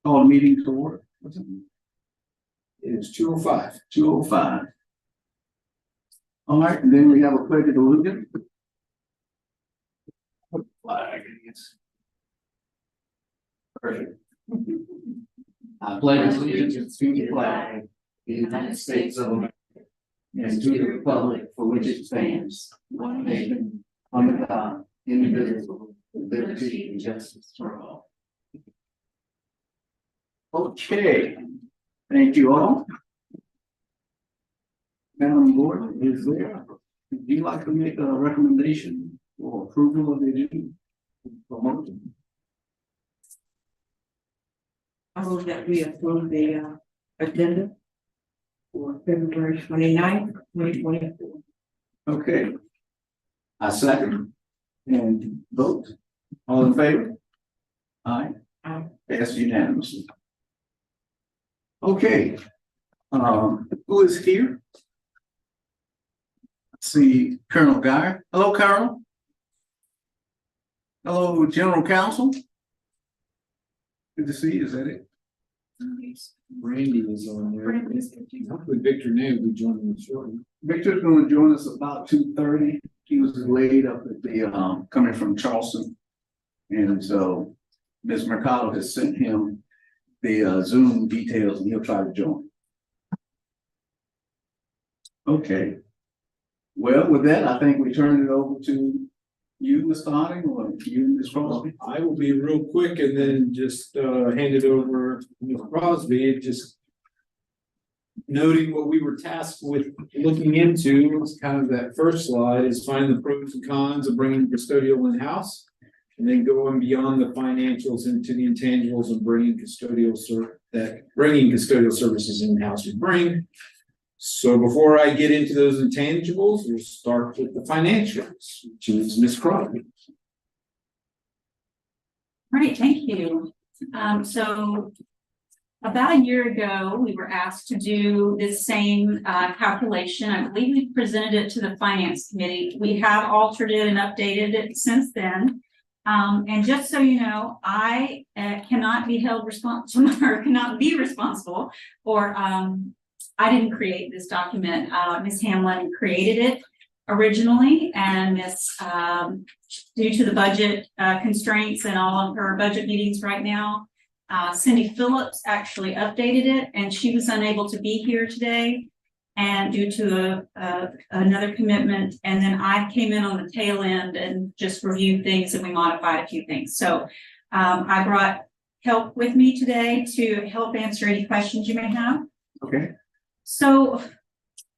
Call the meeting to order. What's it? It is 2:05. 2:05. All right, and then we have a pledge of allegiance. Flag, yes. Perfect. I pledge allegiance to the flag of the United States of America and to the republic for which it stands, one nation, under God, indivisible, with liberty and justice for all. Okay, thank you all. Madam Board, is there, would you like to make a recommendation for approval of the agenda? Promotion? I move that we approve the agenda for February 29th, 2024. Okay. I second. And vote. All in favor? Aye. Aye. Passed unanimously. Okay. Who is here? Let's see, Colonel Guy. Hello, Colonel. Hello, General Counsel. Good to see you. Is that it? Randy is on there. Hopefully Victor New will be joining us shortly. Victor's going to join us about 2:30. He was laid up at the coming from Charleston, and so Ms. Mercado has sent him the Zoom details, and he'll try to join. Okay. Well, with that, I think we turn it over to you, Mr. Harding, or you, Ms. Crosby. I will be real quick and then just hand it over to Ms. Crosby. Just noting what we were tasked with looking into, it's kind of that first slide, is find the pros and cons of bringing custodial in-house, and then going beyond the financials into the intangibles and bringing custodial services in-house would bring. So before I get into those intangibles, we'll start with the financials, which is Ms. Crosby. Great, thank you. So about a year ago, we were asked to do this same calculation. I believe we presented it to the Finance Committee. We have altered it and updated it since then. And just so you know, I cannot be held responsible or cannot be responsible for I didn't create this document. Ms. Hamlin created it originally, and due to the budget constraints and all of her budget meetings right now, Cindy Phillips actually updated it, and she was unable to be here today, and due to another commitment. And then I came in on the tail end and just reviewed things, and we modified a few things. So I brought help with me today to help answer any questions you may have. Okay. So,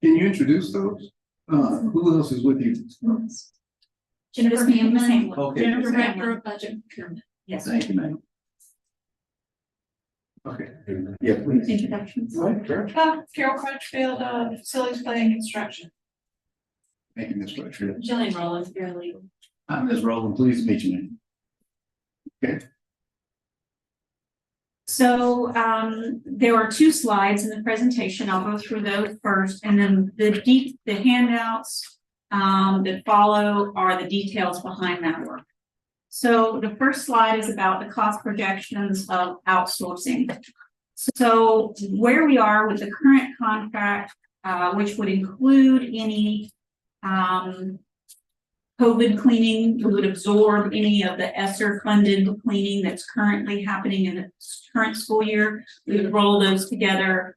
Can you introduce those? Who else is with you? Jennifer Hamlin. Okay. Jennifer Director Hamlin. of Budget Procurement. Yes. Thank you, ma'am. Okay. Yeah, please. Introductions. Carol Crutchfield, Facilities Planning Construction. Thank you, Ms. Crutchfield. Jillian Rollins, paralegal. Hi, Ms. Rowland. Pleased to meet you, ma'am. Okay. So there are two slides in the presentation. I'll go through those first, and then the handouts that follow are the details behind that work. So the first slide is about the cost projections of outsourcing. So where we are with the current contract, which would include any COVID cleaning, we would absorb any of the ESSER funded cleaning that's currently happening in the current school year. We would roll those together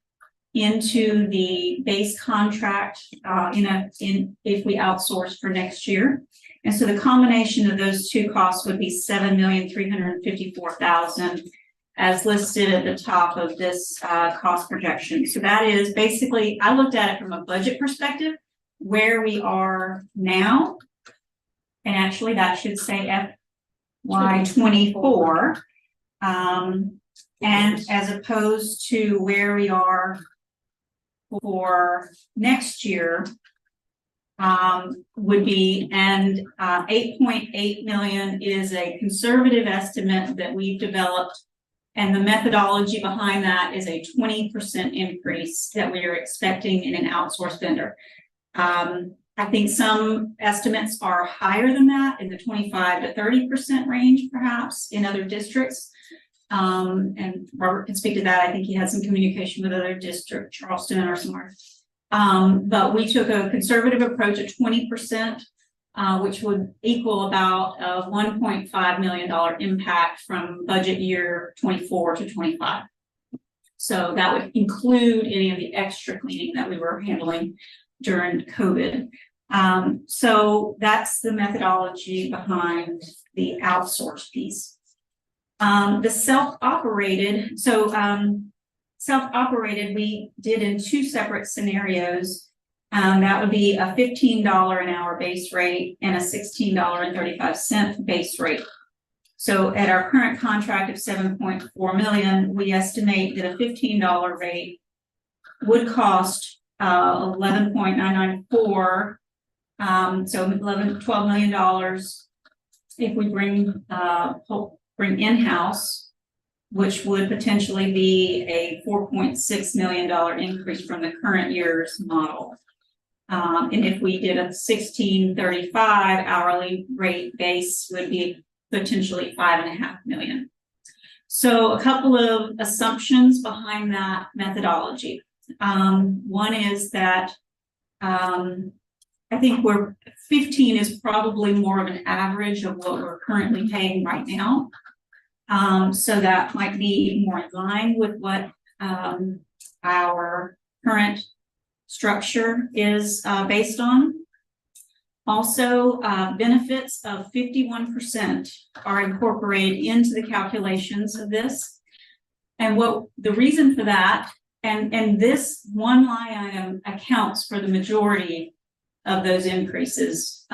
into the base contract if we outsource for next year. And so the combination of those two costs would be $7,354,000 as listed at the top of this cost projection. So that is basically, I looked at it from a budget perspective, where we are now. And actually that should say FY24. And as opposed to where we are for next year, would be, and 8.8 million is a conservative estimate that we've developed. And the methodology behind that is a 20% increase that we are expecting in an outsourced vendor. I think some estimates are higher than that, in the 25 to 30% range, perhaps in other districts. And Robert can speak to that. I think he had some communication with other districts, Charleston or somewhere. But we took a conservative approach at 20%, which would equal about a $1.5 million impact from budget year 24 to 25. So that would include any of the extra cleaning that we were handling during COVID. So that's the methodology behind the outsource piece. The self-operated, self-operated we did in two separate scenarios. That would be a $15 an hour base rate and a $16.35 base rate. So at our current contract of $7.4 million, we estimate that a $15 rate would cost $11.994. So $12 million if we bring in-house, which would potentially be a $4.6 million increase from the current year's model. And if we did a $16.35 hourly rate base, would be potentially $5.5 million. So a couple of assumptions behind that methodology. One is that I think 15 is probably more of an average of what we're currently paying right now. So that might be more in line with what our current structure is based on. Also, benefits of 51% are incorporated into the calculations of this. And what the reason for that, and this one line item accounts for the majority of those increases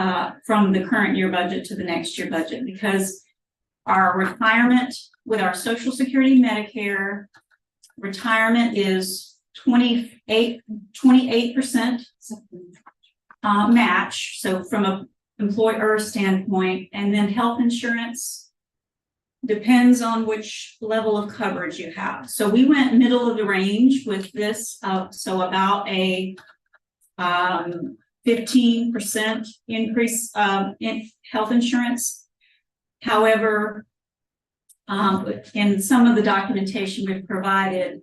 from the current year budget to the next year budget, because our retirement with our Social Security, Medicare, retirement is 28% match. So from an employer standpoint, and then health insurance depends on which level of coverage you have. So we went middle of the range with this. So about a 15% increase in health insurance. However, in some of the documentation we've provided,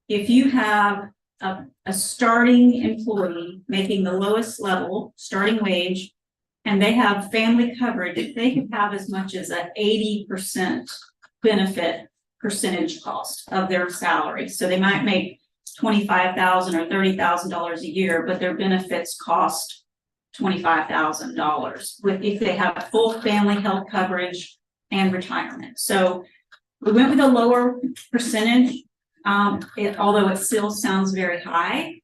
if you have a starting employee making the lowest level starting wage, and they have family coverage, they could have as much as an 80% benefit percentage cost of their salary. So they might make $25,000 or $30,000 a year, but their benefits cost $25,000 if they have full family health coverage and retirement. So we went with a lower percentage, although it still sounds very high.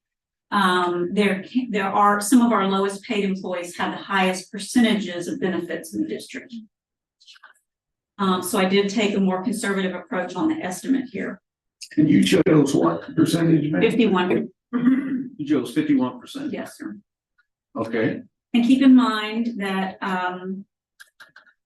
There are some of our lowest paid employees have the highest percentages of benefits in the district. So I did take a more conservative approach on the estimate here. And you chose what percentage? 51. You chose 51%. Yes, sir. Okay. And keep in mind that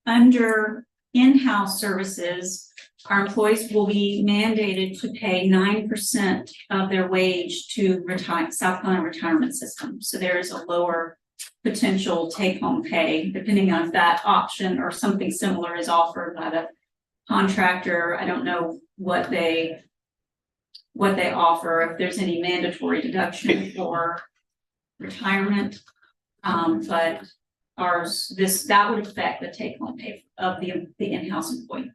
under in-house services, our employees will be mandated to pay 9% of their wage to South Carolina retirement system. So there is a lower potential take-home pay, depending on if that option or something similar is offered by the contractor. I don't know what they offer, if there's any mandatory deduction for retirement, but ours, that would affect the take-home pay of the in-house employee.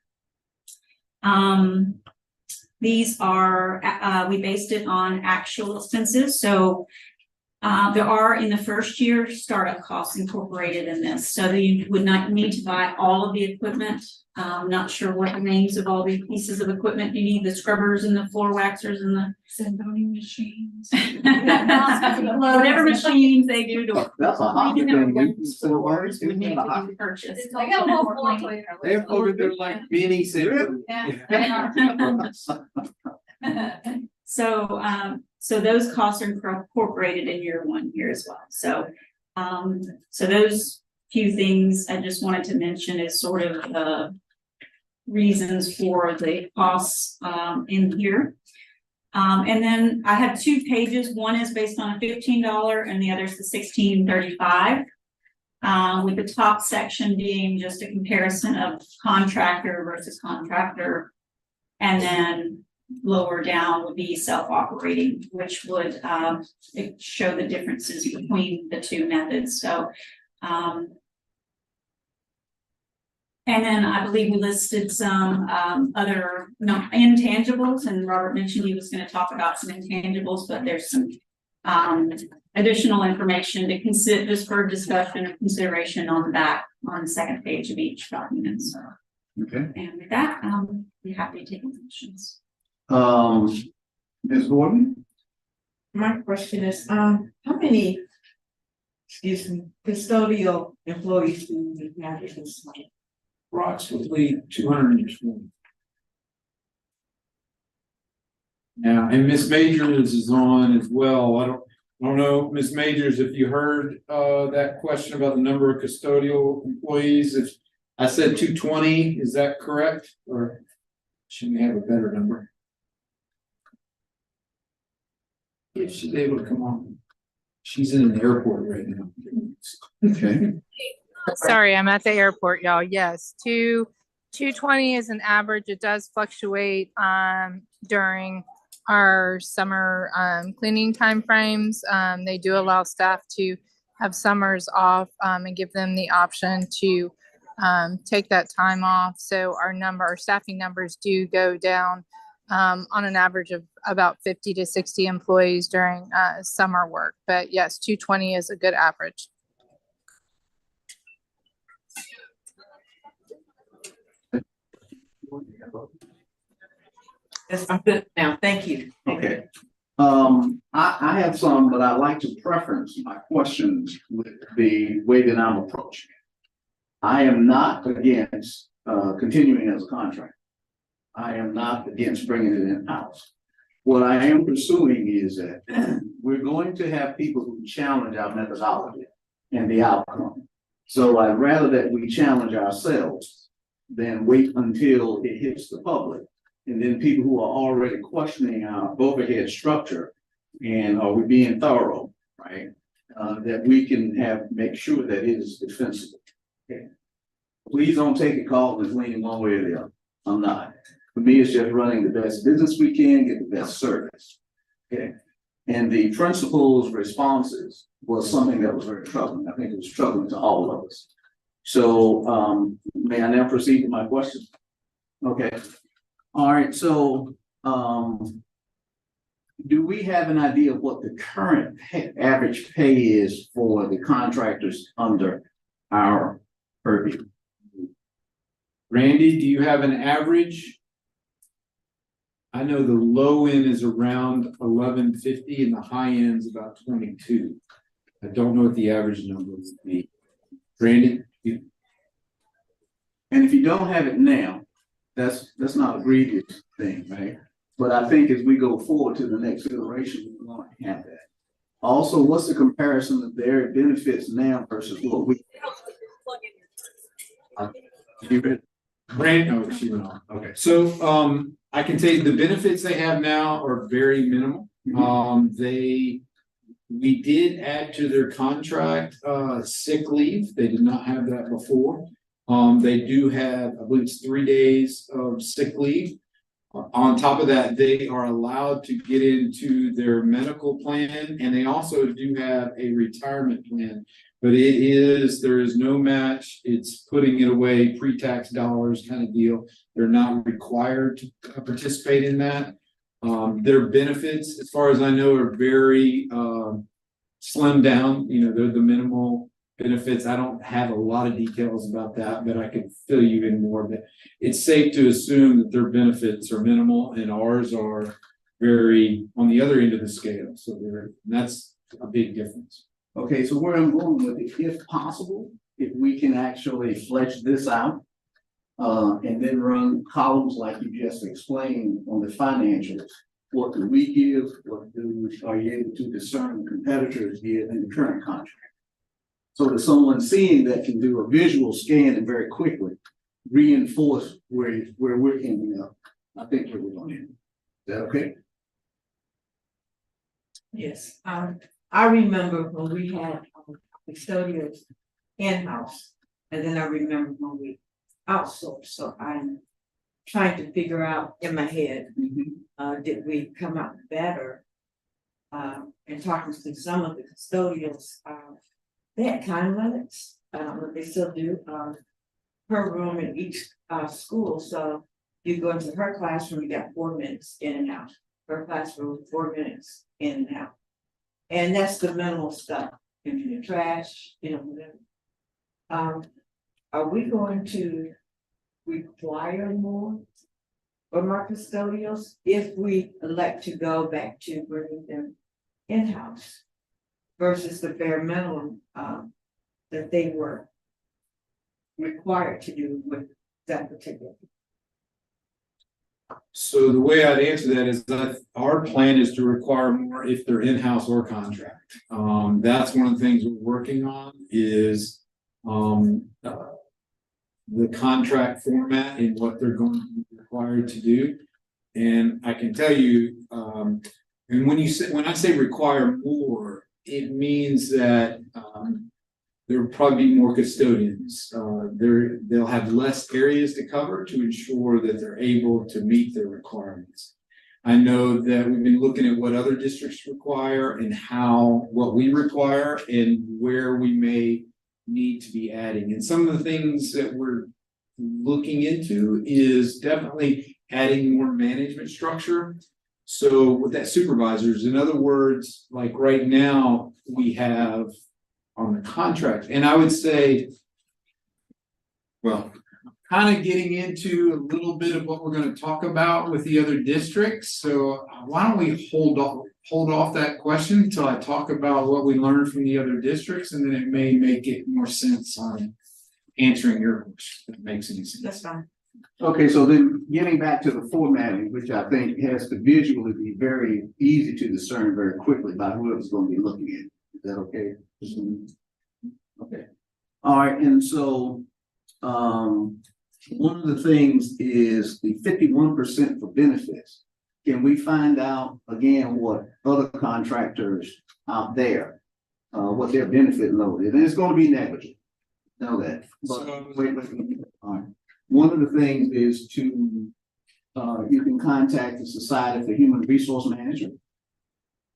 These are, we based it on actual expenses. So there are in the first year startup costs incorporated in this. So you would not need to buy all of the equipment. I'm not sure what the names of all the pieces of equipment you need, the scrubbers and the floor waxers and the Sandboning machines. whatever machines they do to That's a hot thing. stores would need to be purchased. I got a whole point. They're over there like Benny said. So those costs are incorporated in year one here as well. So those few things I just wanted to mention is sort of reasons for the costs in here. And then I have 2 pages. One is based on a $15 and the other is the $16.35. With the top section being just a comparison of contractor versus contractor And then lower down would be self-operating, which would show the differences between the two methods. So and then I believe we listed some other intangibles, and Robert mentioned he was going to talk about some intangibles, but there's some additional information to consider just for discussion or consideration on the back on the second page of each document. So, Okay. and with that, be happy to take questions. Ms. Gordon? My question is, how many, custodial employees do we have at this point? Approximately 220. Now, and Miss Majors is on as well. I don't know, Miss Majors, if you heard that question about the number of custodial employees. If I said 220, is that correct? Or should we have a better number? If she's able to come on. She's in an airport right now. Okay. Sorry, I'm at the airport, y'all. Yes, 220 is an average. It does fluctuate during our summer cleaning timeframes. They do allow staff to have summers off and give them the option to take that time off. So our staffing numbers do go down on an average of about 50 to 60 employees during summer work. But yes, 220 is a good average. Yes, I'm good now, thank you. Okay. I have some, but I like to preference my questions with the way that I'm approaching it. I am not against continuing as a contractor. I am not against bringing it in-house. What I am pursuing is that we're going to have people who challenge our methodology and the outcome. So I'd rather that we challenge ourselves than wait until it hits the public. And then people who are already questioning our overhead structure and are we being thorough, right? That we can make sure that it is defensible. Okay. Please don't take a call that's leaning one way or the other. I'm not. For me, it's just running the best business we can, get the best service. Okay. And the principal's responses was something that was very troubling. I think it was troubling to all of us. So may I now proceed to my question? Okay. All right, so do we have an idea of what the current average pay is for the contractors under our purview? Randy, do you have an average? I know the low end is around 1150 and the high end is about 22. I don't know what the average number would be. Randy? And if you don't have it now, that's not a grievous thing, right? But I think as we go forward to the next iteration, we're going to have that. Also, what's the comparison of their benefits now versus what we? Brand, oh, she went on. Okay, so I can tell you the benefits they have now are very minimal. We did add to their contract sick leave. They did not have that before. They do have, I believe it's 3 days of sick leave. On top of that, they are allowed to get into their medical plan, and they also do have a retirement plan. But there is no match. It's putting it away, pre-tax dollars kind of deal. They're not required to participate in that. Their benefits, as far as I know, are very slimmed down. You know, they're the minimal benefits. I don't have a lot of details about that, but I could fill you in more. But it's safe to assume that their benefits are minimal and ours are very on the other end of the scale. So that's a big difference. Okay, so where I'm going with it, if possible, if we can actually flesh this out and then run columns like you just explained on the financials, what do we give? Are you able to discern competitors give in the current contract? So that someone seeing that can do a visual scan and very quickly reinforce where we're ending up. I think where we're going to end. Is that okay? Yes, I remember when we had custodians in-house, and then I remember when we outsourced, so I'm trying to figure out in my head, did we come out better? And talking to some of the custodians, they had time limits, but they still do, per room in each, school, so you go into her classroom, you got 4 minutes in and out. Her classroom, 4 minutes in and out. And that's the minimal stuff, empty the trash, whatever. Are we going to require more from our custodials if we elect to go back to bringing them in-house versus the bare minimum that they were required to do with that particular? So the way I'd answer that is that our plan is to require more if they're in-house or contract. That's one of the things we're working on is the contract format and what they're going to be required to do. And I can tell you, and when I say require more, it means that there will probably be more custodians. They'll have less areas to cover to ensure that they're able to meet their requirements. I know that we've been looking at what other districts require and what we require and where we may need to be adding. And some of the things that we're looking into is definitely adding more management structure. So with that supervisors, in other words, like right now we have on the contract, and I would say, well, kind of getting into a little bit of what we're going to talk about with the other districts. So why don't we hold off that question until I talk about what we learned from the other districts, and then it may make it more sense on answering your question, if it makes any sense. That's fine. Okay, so then getting back to the formatting, which I think has to visually be very easy to discern very quickly by whoever's going to be looking at it. Is that okay? Okay. All right, and so one of the things is the 51% for benefits. Can we find out again what other contractors out there, what their benefit load is? And it's going to be negligible. Know that. But wait. All right. One of the things is to you can contact the Society for Human Resource Management.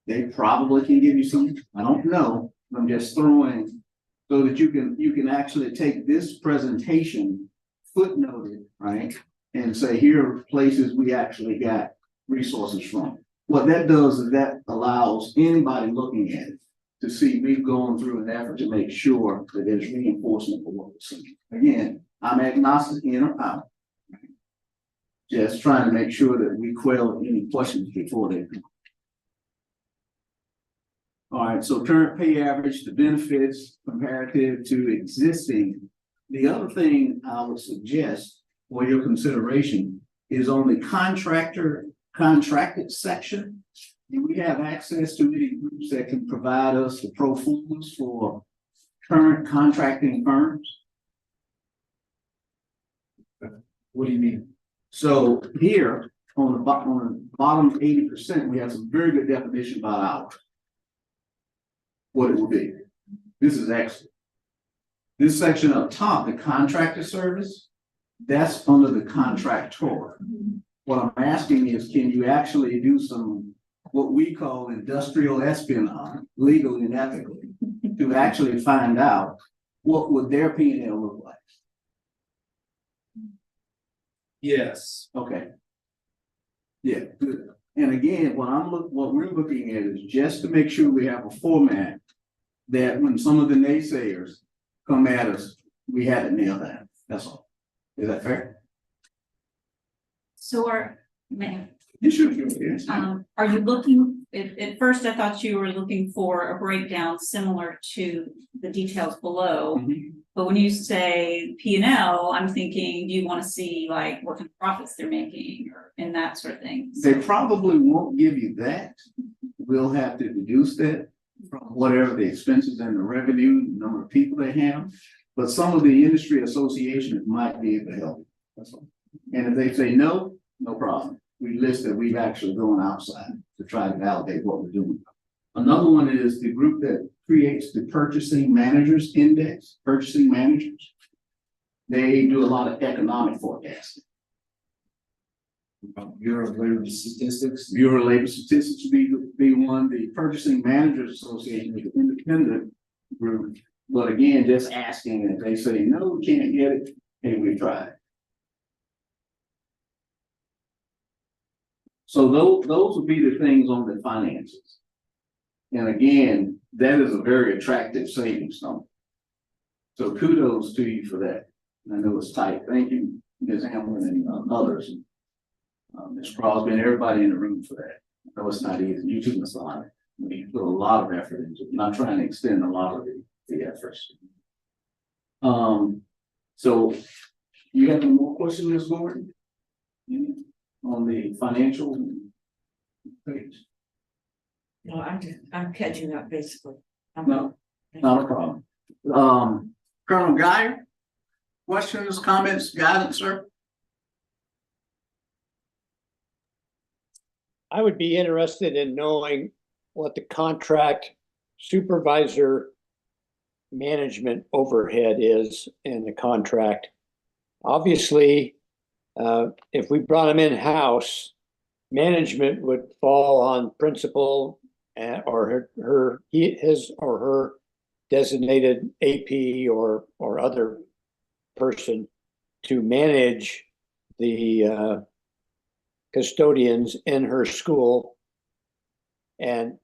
They probably can give you some. I don't know. I'm just throwing so that you can actually take this presentation, footnoted, right, and say here are places we actually got resources from. What that does is that allows anybody looking at it to see we've gone through an effort to make sure that there's reinforcement for what we're seeing. Again, I'm agnostic in or out. Just trying to make sure that we quell any questions before they come. All right, so current pay average, the benefits comparative to existing. The other thing I would suggest for your consideration is on the contracted section. Do we have access to any groups that can provide us the pro formas for current contracting firms? What do you mean? So here on the bottom 80%, we have some very good definition about hours. What it will be. This is excellent. This section up top, the contractor service, that's under the contractor. What I'm asking is, can you actually do some what we call industrial espionage, legally and ethically, to actually find out what would their P&L look like? Yes. Okay. Yeah, good. And again, what we're looking at is just to make sure we have a format that when some of the naysayers come at us, we had it nailed down. That's all. Is that fair? So You should. Yes. are you looking, at first I thought you were looking for a breakdown similar to the details below. Mhm. But when you say P&L, I'm thinking, do you want to see like what kind of profits they're making and that sort of thing? They probably won't give you that. We'll have to deduce that from whatever the expenses and the revenue, the number of people they have. But some of the industry associations might be able to help. That's all. And if they say no, no problem. We list that we've actually gone outside to try to validate what we're doing. Another one is the group that creates the Purchasing Managers Index, purchasing managers. They do a lot of economic forecasting. Bureau of Labor Statistics. Bureau of Labor Statistics would be one, the Purchasing Managers Association is an independent group. But again, just asking, if they say, no, we can't get it, and we try. So those would be the things on the finances. And again, that is a very attractive savings number. So kudos to you for that. I know it's tight. Thank you, Ms. Hamlin and others. Ms. Crosby and everybody in the room for that. I know it's not easy. You took us on it. We put a lot of effort into it. I'm not trying to extend a lot of the efforts. So you have any more questions, Ms. Gordon? On the financial page? No, I'm catching up basically. No, not a problem. Colonel Geyer, questions, comments, guidance, sir? I would be interested in knowing what the contract supervisor management overhead is in the contract. Obviously, if we brought them in-house, management would fall on principal or his or her designated AP or other person to manage the custodians in her school. And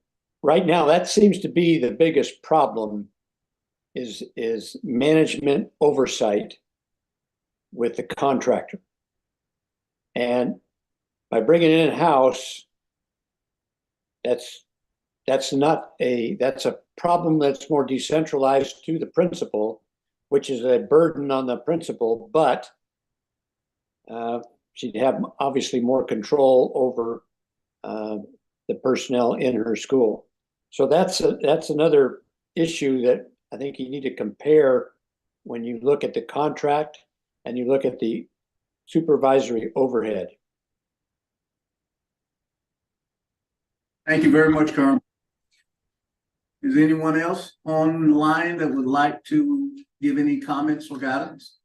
right now, that seems to be the biggest problem is management oversight with the contractor. And by bringing it in-house, that's a problem that's more decentralized to the principal, which is a burden on the principal, but she'd have obviously more control over the personnel in her school. So that's another issue that I think you need to compare when you look at the contract and you look at the supervisory overhead. Thank you very much, Colonel. Is anyone else online that would like to give any comments or guidance?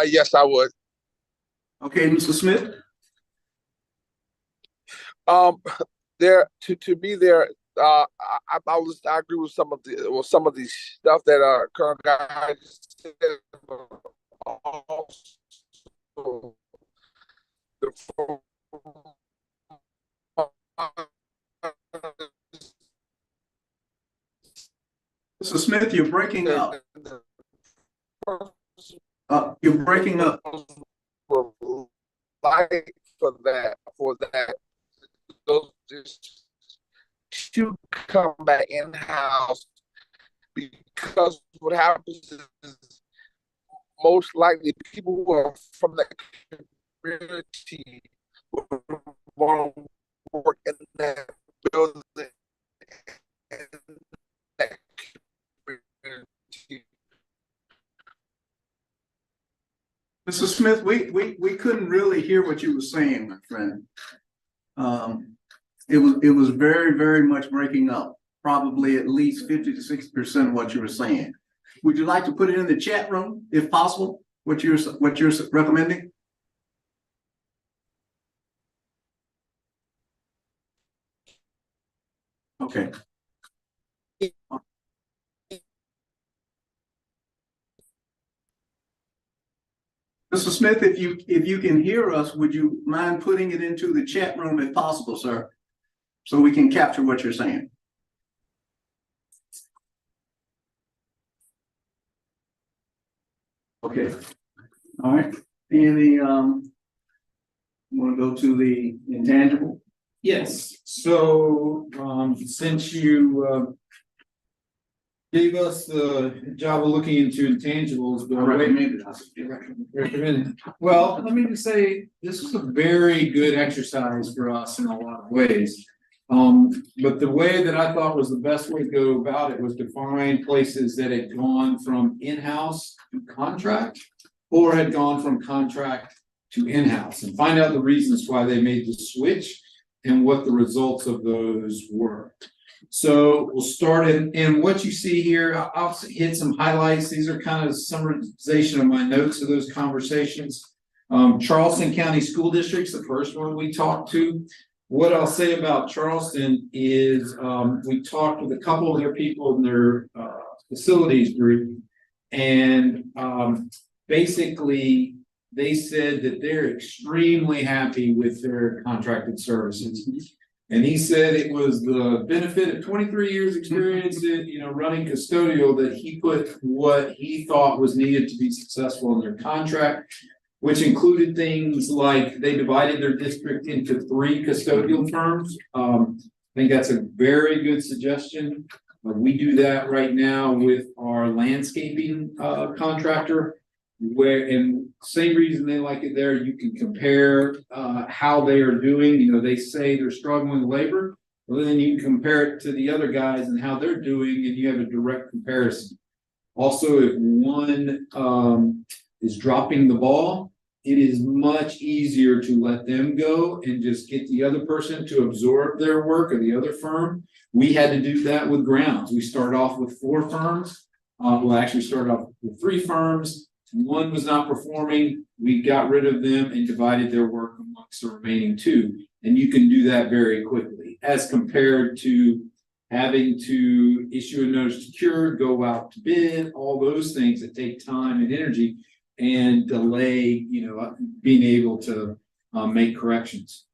Yes, I would. Okay, Mr. Smith? To me, I agree with some of the stuff that current guys said, but also Mr. Smith, you're breaking up. You're breaking up. Like for that, those to come back in house, because what happens is most likely people who are from that community want to work in that building and that community. Mr. Smith, we couldn't really hear what you were saying, my friend. It was very, very much breaking up, probably at least 50 to 60% of what you were saying. Would you like to put it in the chat room, if possible, what you're recommending? Okay. Mr. Smith, if you can hear us, would you mind putting it into the chat room if possible, sir? So we can capture what you're saying. Okay. All right. Any want to go to the intangible? Yes, so since you gave us the job of looking into intangibles, I recommend recommended. Well, let me just say, this was a very good exercise for us in a lot of ways. But the way that I thought was the best way to go about it was to find places that had gone from in-house to contract or had gone from contract to in-house and find out the reasons why they made the switch and what the results of those were. So we'll start in what you see here. I'll hit some highlights. These are kind of summarization of my notes of those conversations. Charleston County School District's the first one we talked to. What I'll say about Charleston is, we talked with a couple of their people in their, facilities group. And, basically, they said that they're extremely happy with their contracted services. And he said it was the benefit of 23 years experience in, running custodial that he put what he thought was needed to be successful in their contract, which included things like they divided their district into 3 custodial firms. I think that's a very good suggestion. We do that right now with our landscaping contractor. And same reason they like it there, you can compare how they are doing. They say they're struggling with labor, well, then you can compare it to the other guys and how they're doing, and you have a direct comparison. Also, if one is dropping the ball, it is much easier to let them go and just get the other person to absorb their work, or the other firm. We had to do that with grounds. We started off with 4 firms. Actually started off with 3 firms. One was not performing. We got rid of them and divided their work amongst the remaining 2. And you can do that very quickly, as compared to having to issue a notice to cure, go out to bid, all those things that take time and energy and delay, being able to make corrections.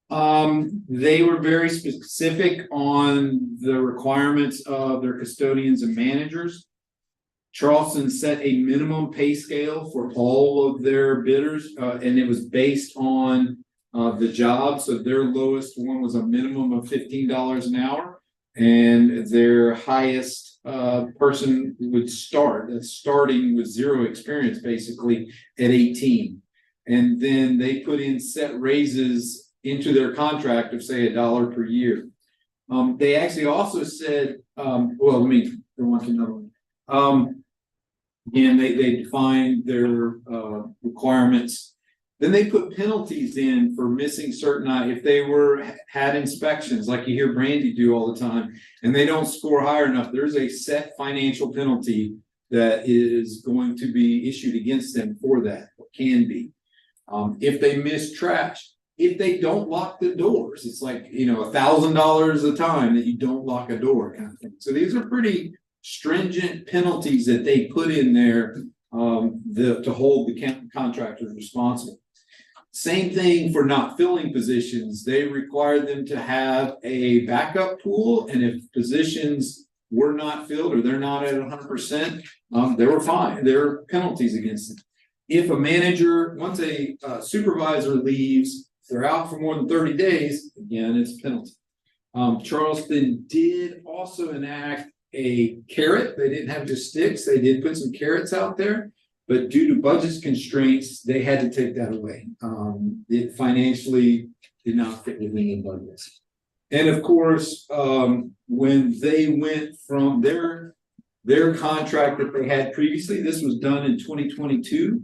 They were very specific on the requirements of their custodians and managers. Charleston set a minimum pay scale for all of their bidders, and it was based on the job. So their lowest one was a minimum of $15 an hour, and their highest person would starting with 0 experience, basically at 18. And then they put in set raises into their contract of, say, $1 per year. They actually also said, let me go on to another one. And they defined their requirements. Then they put penalties in for missing certain, if they had inspections, like you hear Brandy do all the time, and they don't score higher enough, there's a set financial penalty that is going to be issued against them for that, or can be. If they miss trash, if they don't lock the doors, it's like, $1,000 a time that you don't lock a door, kind of thing. So these are pretty stringent penalties that they put in there to hold the contractors responsible. Same thing for not filling positions. They required them to have a backup pool, and if positions were not filled or they're not at 100%, they were fine. There are penalties against them. If a manager, once a supervisor leaves, if they're out for more than 30 days, again, it's a penalty. Charleston did also enact a carrot. They didn't have just sticks. They did put some carrots out there, but due to budget constraints, they had to take that away. It financially did not fit within the budget. And of course, when they went from their contract that they had previously, this was done in 2022,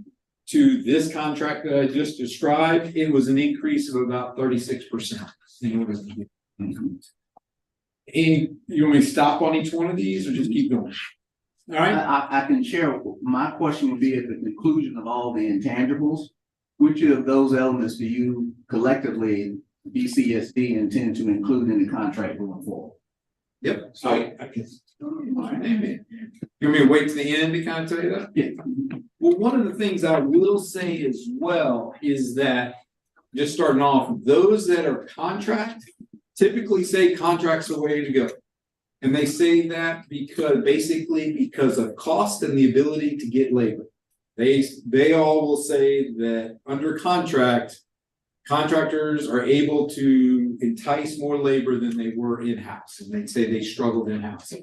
to this contract that I just described, it was an increase of about 36% in order to get. You want me to stop on each one of these or just keep going? All right. I can share. My question would be, at the conclusion of all the intangibles, which of those elements do you collectively, BCSD, intend to include in the contract going forward? Yep. So I can. You want me to wait to the end to kind of tell you that? Yeah. Well, one of the things I will say as well is that, just starting off, those that are contract typically say contract's the way to go. And they say that because of cost and the ability to get labor. They all will say that under contract, contractors are able to entice more labor than they were in-house. And they say they struggled in-house.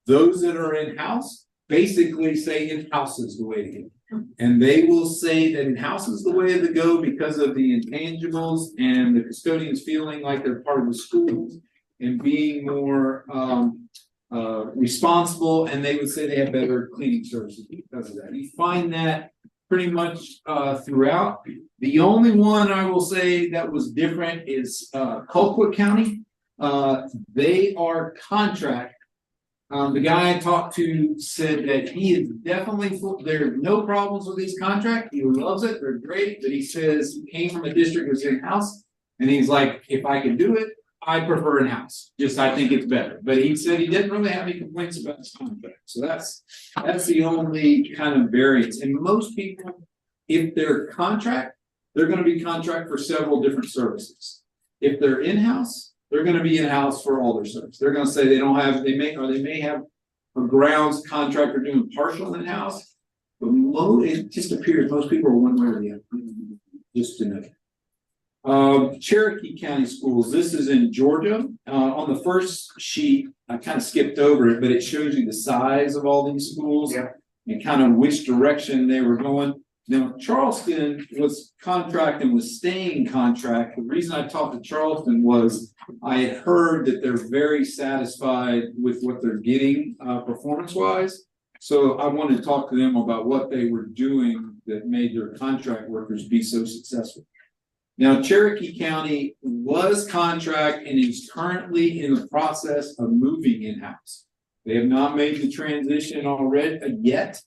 Those that are in-house basically say in-house is the way to go. And they will say that in-house is the way to go because of the intangibles and the custodians feeling like they're part of the schools and being more responsible. And they would say they have better cleaning services because of that. You find that pretty much throughout. The only one I will say that was different is Colquitt County. They are contract, The guy I talked to said that he is definitely there are no problems with these contracts. He loves it. They're great, but he says he came from a district that was in-house. And he's like, if I can do it, I prefer in-house. Just I think it's better. But he said he didn't really have any complaints about his contract. So that's the only kind of variance. And most people, if they're contract, they're going to be contract for several different services. If they're in-house, they're going to be in-house for all their services. They're going to say they don't have, they may have a grounds contractor doing partial in-house. But it just appears most people are one way or the other. Just to know. Cherokee County Schools, this is in Georgia. On the first sheet, I kind of skipped over it, but it shows you the size of all these schools. Yeah. And kind of which direction they were going. Now, Charleston was contract and was staying contract. The reason I talked to Charleston was I had heard that they're very satisfied with what they're getting performance-wise. So I wanted to talk to them about what they were doing that made their contract workers be so successful. Now, Cherokee County was contract and is currently in the process of moving in-house. They have not made the transition already yet.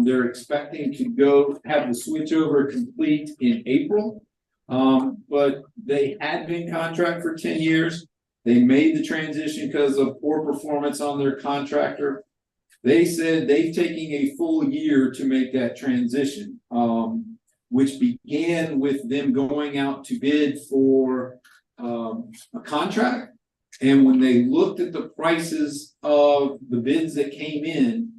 They're expecting to have the switch over complete in April. But they had been contract for 10 years. They made the transition because of poor performance on their contractor. They said they've taken a full year to make that transition, which began with them going out to bid for a contract. And when they looked at the prices of the bids that came in,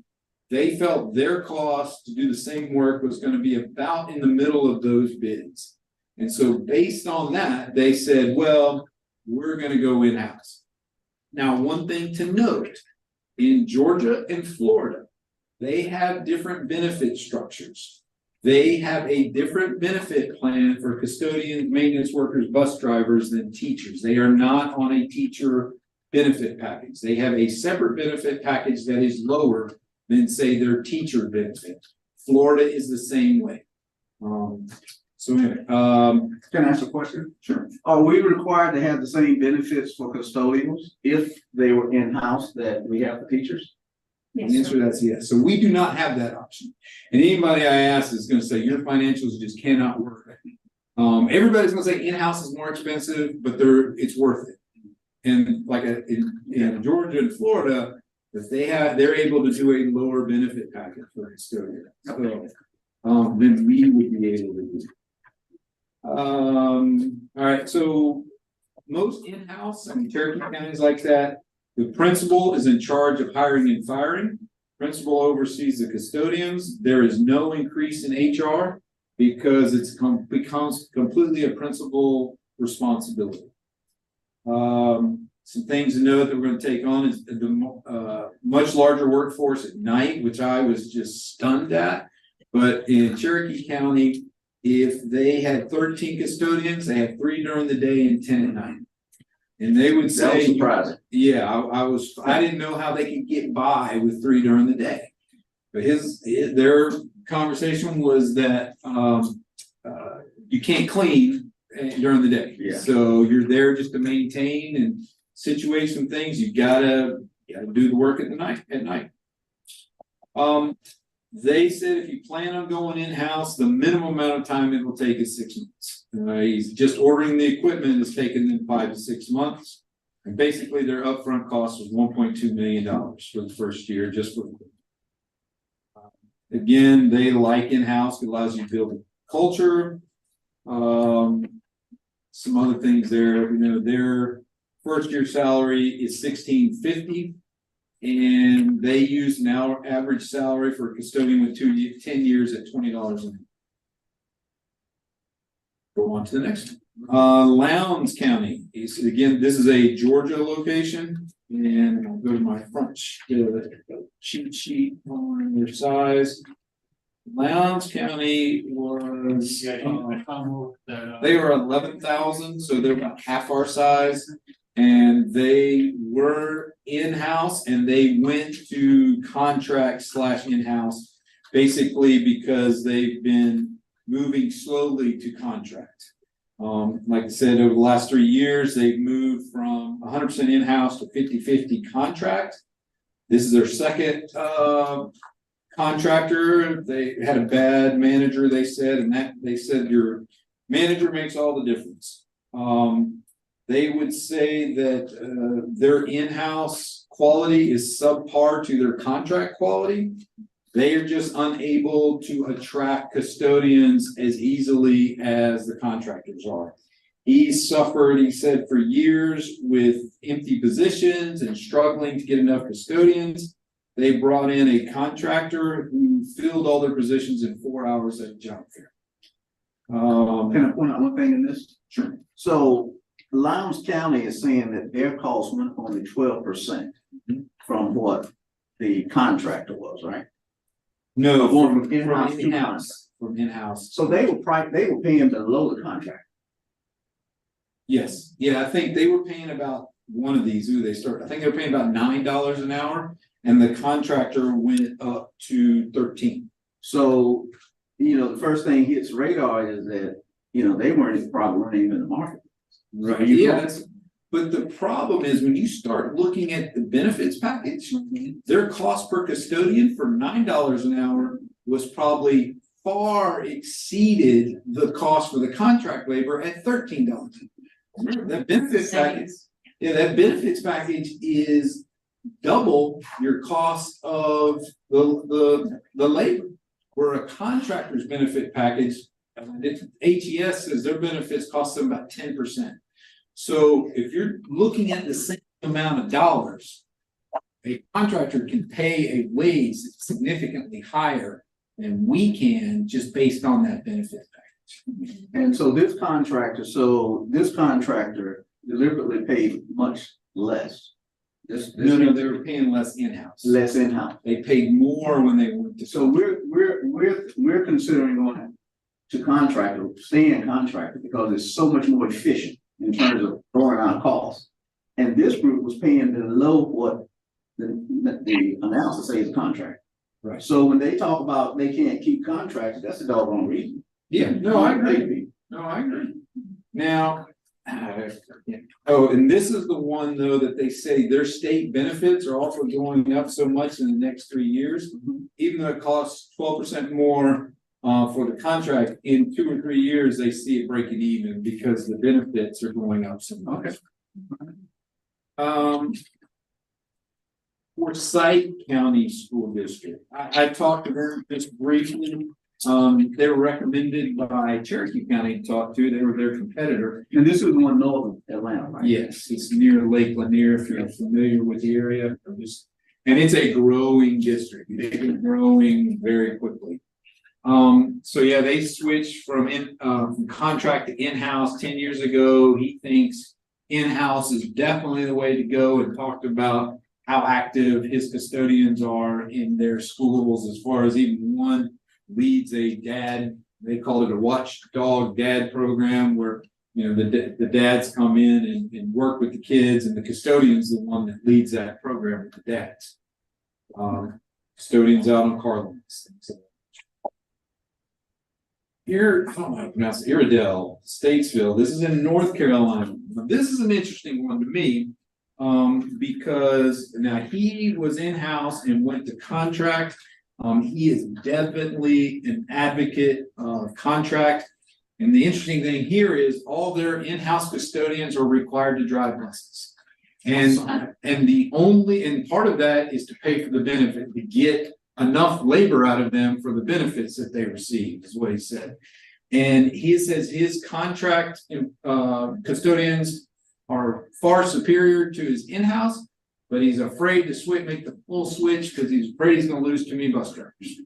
they felt their cost to do the same work was going to be about in the middle of those bids. And so based on that, they said, well, we're going to go in-house. Now, one thing to note, in Georgia and Florida, they have different benefit structures. They have a different benefit plan for custodians, maintenance workers, bus drivers than teachers. They are not on a teacher benefit package. They have a separate benefit package that is lower than, say, their teacher benefit. Florida is the same way. Can I ask a question? Sure. Are we required to have the same benefits for custodians if they were in-house that we have for teachers? Yes, The answer to that's yes. So we do not have that option. And anybody I ask is going to say your financials just cannot work. Everybody's going to say in-house is more expensive, but it's worth it. And like in Georgia and Florida, if they're able to do a lower benefit package for custodians. So then we would be able to do it. All right, so most in-house, Cherokee County is like that. The principal is in charge of hiring and firing. Principal oversees the custodians. There is no increase in HR because it becomes completely a principal responsibility. Some things to note that we're going to take on is the much larger workforce at night, which I was just stunned at. But in Cherokee County, if they had 13 custodians, they had 3 during the day and 10 at night. And they would say, That was surprising. yeah, I didn't know how they could get by with 3 during the day. But their conversation was that you can't clean during the day. Yeah. So you're there just to maintain and situate some things. You gotta do the work at night. They said if you plan on going in-house, the minimum amount of time it will take is 6 months. He's just ordering the equipment is taking them 5 to 6 months. And basically their upfront cost was $1.2 million for the first year, just for again, they like in-house. It allows you to build culture. Some other things there, their first year salary is $1,650. And they use an average salary for a custodian with 10 years at $20 an hour. Go on to the next one. Lowndes County is, again, this is a Georgia location. And I'll go to my front cheat sheet on their size. Lowndes County was, they were 11,000, so they're about half our size. And they were in-house and they went to contract / in-house basically because they've been moving slowly to contract. Like I said, over the last 3 years, they've moved from 100% in-house to 50-50 contract. This is their second contractor. They had a bad manager, they said, and that they said your manager makes all the difference. They would say that their in-house quality is subpar to their contract quality. They are just unable to attract custodians as easily as the contractors are. He suffered, he said, for years with empty positions and struggling to get enough custodians. They brought in a contractor who filled all their positions in 4 hours at a job fair. Can I point out one thing in this? Sure. So Lowndes County is saying that their cost went up only 12% from what the contractor was, right? No, Going from from in-house to in-house, from in-house. So they were paying below the contract. Yes, yeah, I think they were paying about one of these, I think they were paying about $9 an hour, and the contractor went up to 13. So, the first thing hits radar is that, they probably weren't even in the market. Right. Yeah, but the problem is when you start looking at the benefits package, their cost per custodian for $9 an hour was probably far exceeded the cost for the contract labor at $13. That benefits package, that benefits package is double your cost of the labor. Where a contractor's benefit package, HES says their benefits cost them about 10%. So if you're looking at the same amount of dollars, a contractor can pay a wage that's significantly higher than we can just based on that benefit package. And so this contractor deliberately paid much less. No, they were paying less in-house. Less in-house. They paid more when they went to. So we're considering going to contractor, staying contractor, because it's so much more efficient in terms of throwing out costs. And this group was paying below what the analysis says contract. Right. So when they talk about they can't keep contractors, that's the doggone reason. Yeah, no, I agree. Now, and this is the one though that they say their state benefits are also going up so much in the next 3 years, even though it costs 12% more for the contract. In 2 or 3 years, they see it breaking even because the benefits are going up so much. Forsyth County School District. I talked to them just briefly. They were recommended by Cherokee County to talk to. They were their competitor. And this is the one north of Atlanta, right? Yes, it's near Lake Lanier, if you're familiar with the area. And it's a growing district. They've been growing very quickly. So yeah, they switched from contract to in-house 10 years ago. He thinks in-house is definitely the way to go, and talked about how active his custodians are in their schools, as far as even one leads a dad, they call it a watchdog dad program, where the dads come in and work with the kids, and the custodian's the one that leads that program with the dads. Custodians out on car loans. Here, I don't know how to pronounce it, Iredell, Statesville. This is in North Carolina. Now, this is an interesting one to me, because now he was in-house and went to contract. He is definitely an advocate of contract. And the interesting thing here is all their in-house custodians are required to drive buses. And part of that is to pay for the benefit, to get enough labor out of them for the benefits that they receive, is what he said. And he says his contract custodians are far superior to his in-house, but he's afraid to make the full switch because he's afraid he's going to lose too many bus drivers.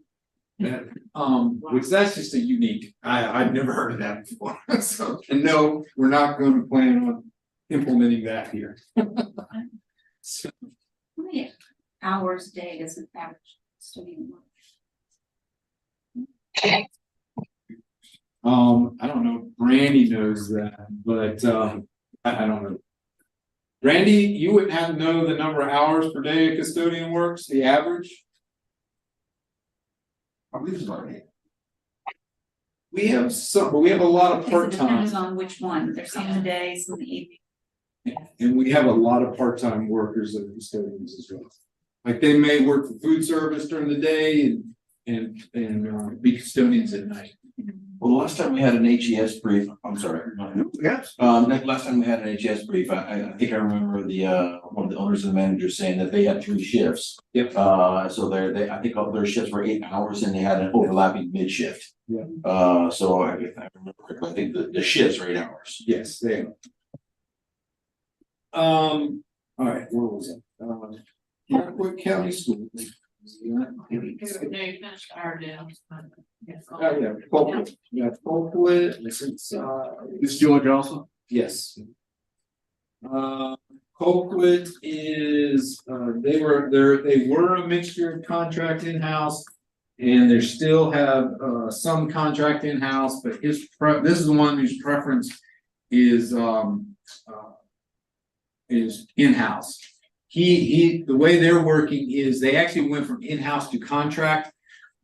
Which that's just a unique. I've never heard of that before. And no, we're not going to plan on implementing that here. How many hours a day does an average custodian work? I don't know. Randy knows that, but I don't know. Randy, you wouldn't have to know the number of hours per day a custodian works, the average? I believe it's about 8. We have some, but we have a lot of Because it part-time. depends on which one. There's some in the day, some in the evening. And we have a lot of part-time workers that are custodians as well. Like they may work for food service during the day and be custodians at night. Well, the last time we had an HES brief, I'm sorry. Yes. Last time we had an HES brief, I think I remember one of the owners and managers saying that they had 3 shifts. Yep. So I think all their shifts were 8 hours and they had an overlapping mid shift. Yeah. So if I remember correctly, I think the shifts are 8 hours. Yes, they are. All right, where was it? Beaufort County School. They finished our deal. Oh, yeah, Colquitt. Yeah, Colquitt, this is, This George also? yes. Colquitt is, they were a mixture of contract in-house. And they still have, some contract in-house, but this is the one whose preference is in-house. The way they're working is they actually went from in-house to contract,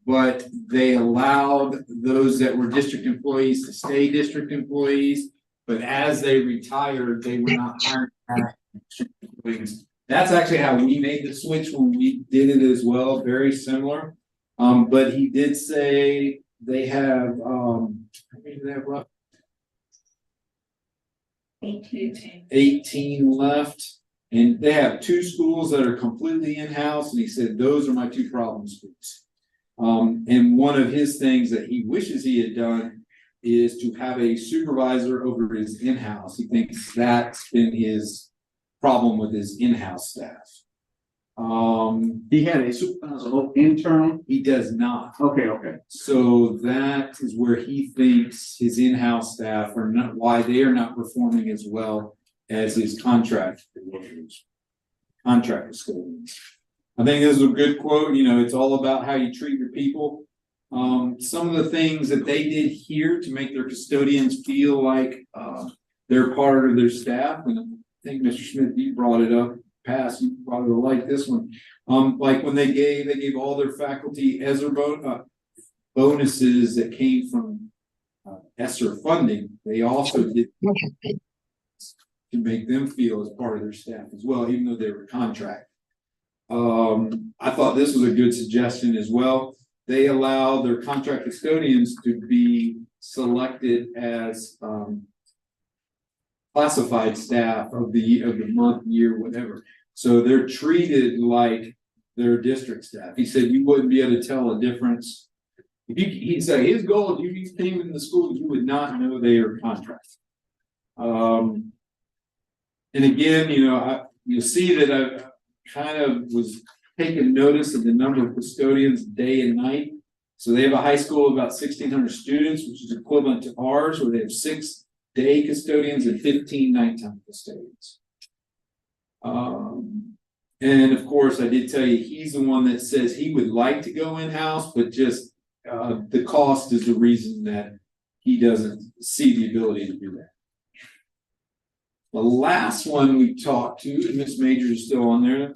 but they allowed those that were district employees to stay district employees. But as they retired, they were not hired back district employees. That's actually how we made the switch when we did it as well, very similar. But he did say they have, how many do they have left? 18 left. And they have 2 schools that are completely in-house, and he said, those are my 2 problem schools. And one of his things that he wishes he had done is to have a supervisor over his in-house. He thinks that's been his problem with his in-house staff. He had a supervisor internal? He does not. Okay. So that is where he thinks his in-house staff are not, why they are not performing as well as his contract workers, contract custodians. I think this is a good quote. You know, it's all about how you treat your people. Some of the things that they did here to make their custodians feel like they're part of their staff, and I think Mr. Smith, you brought it up past, you probably will like this one. Like when they gave all their faculty ESSER bonuses that came from ESSER funding. They also did to make them feel as part of their staff as well, even though they were contract. I thought this was a good suggestion as well. They allow their contract custodians to be selected as classified staff of the month, year, whatever. So they're treated like their district staff. He said you wouldn't be able to tell a difference. He said his goal, if you came in the school, you would not know they are contract. And again, you know, you'll see that I kind of was taking notice of the number of custodians day and night. So they have a high school of about 1,600 students, which is equivalent to ours, where they have 6 day custodians and 15 nighttime custodians. And of course, I did tell you, he's the one that says he would like to go in-house, but just the cost is the reason that he doesn't see the ability to do that. The last one we talked to, and Miss Major is still on there.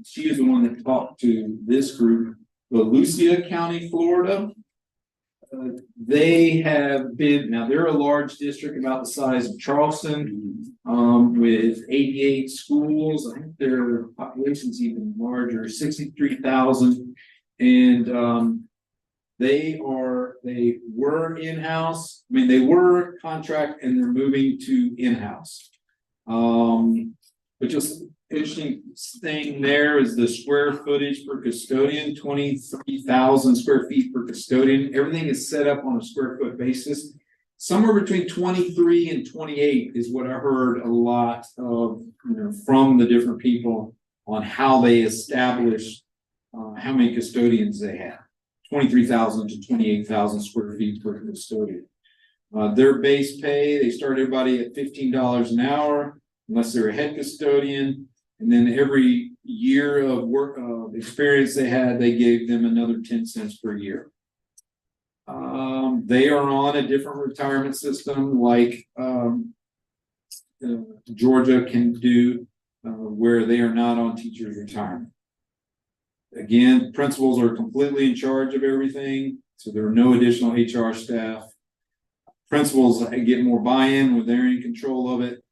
She is the one that talked to this group, Lucia County, Florida. They have been, now they're a large district about the size of Charleston, with 88 schools. I think their population's even larger, 63,000. And they were in-house. I mean, they were contract and they're moving to in-house. But just interesting thing there is the square footage per custodian, 23,000 square feet per custodian. Everything is set up on a square foot basis. Somewhere between 23 and 28 is what I heard a lot of, you know, from the different people on how they establish how many custodians they have. 23,000 to 28,000 square feet per custodian. Their base pay, they start everybody at $15 an hour, unless they're a head custodian. And then every year of work experience they had, they gave them another 10 cents per year. They are on a different retirement system like Georgia can do, where they are not on teachers' retirement. Again, principals are completely in charge of everything, so there are no additional HR staff. Principals get more buy-in when they're in control of it.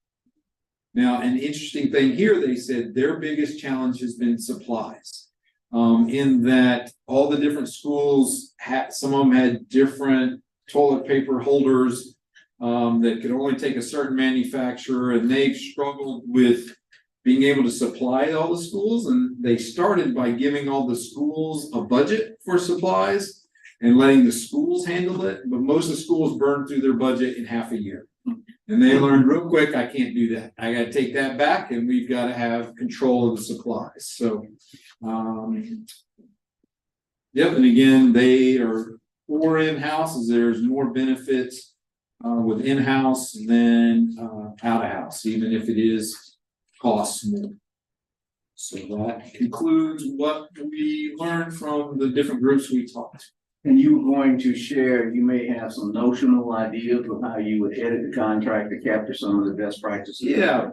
Now, an interesting thing here, they said their biggest challenge has been supplies. In that all the different schools had, some of them had different toilet paper holders that could only take a certain manufacturer, and they've struggled with being able to supply all the schools. And they started by giving all the schools a budget for supplies and letting the schools handle it. But most of the schools burned through their budget in half a year. And they learned real quick, I can't do that. I got to take that back, and we've got to have control of the supplies. So, yep. And again, they are for in-house, there's more benefits with in-house than out-of-house, even if it is costs more. So that concludes what we learned from the different groups we talked to. And you were going to share, you may have some notional ideas of how you would edit the contract to capture some of the best practices. Yeah.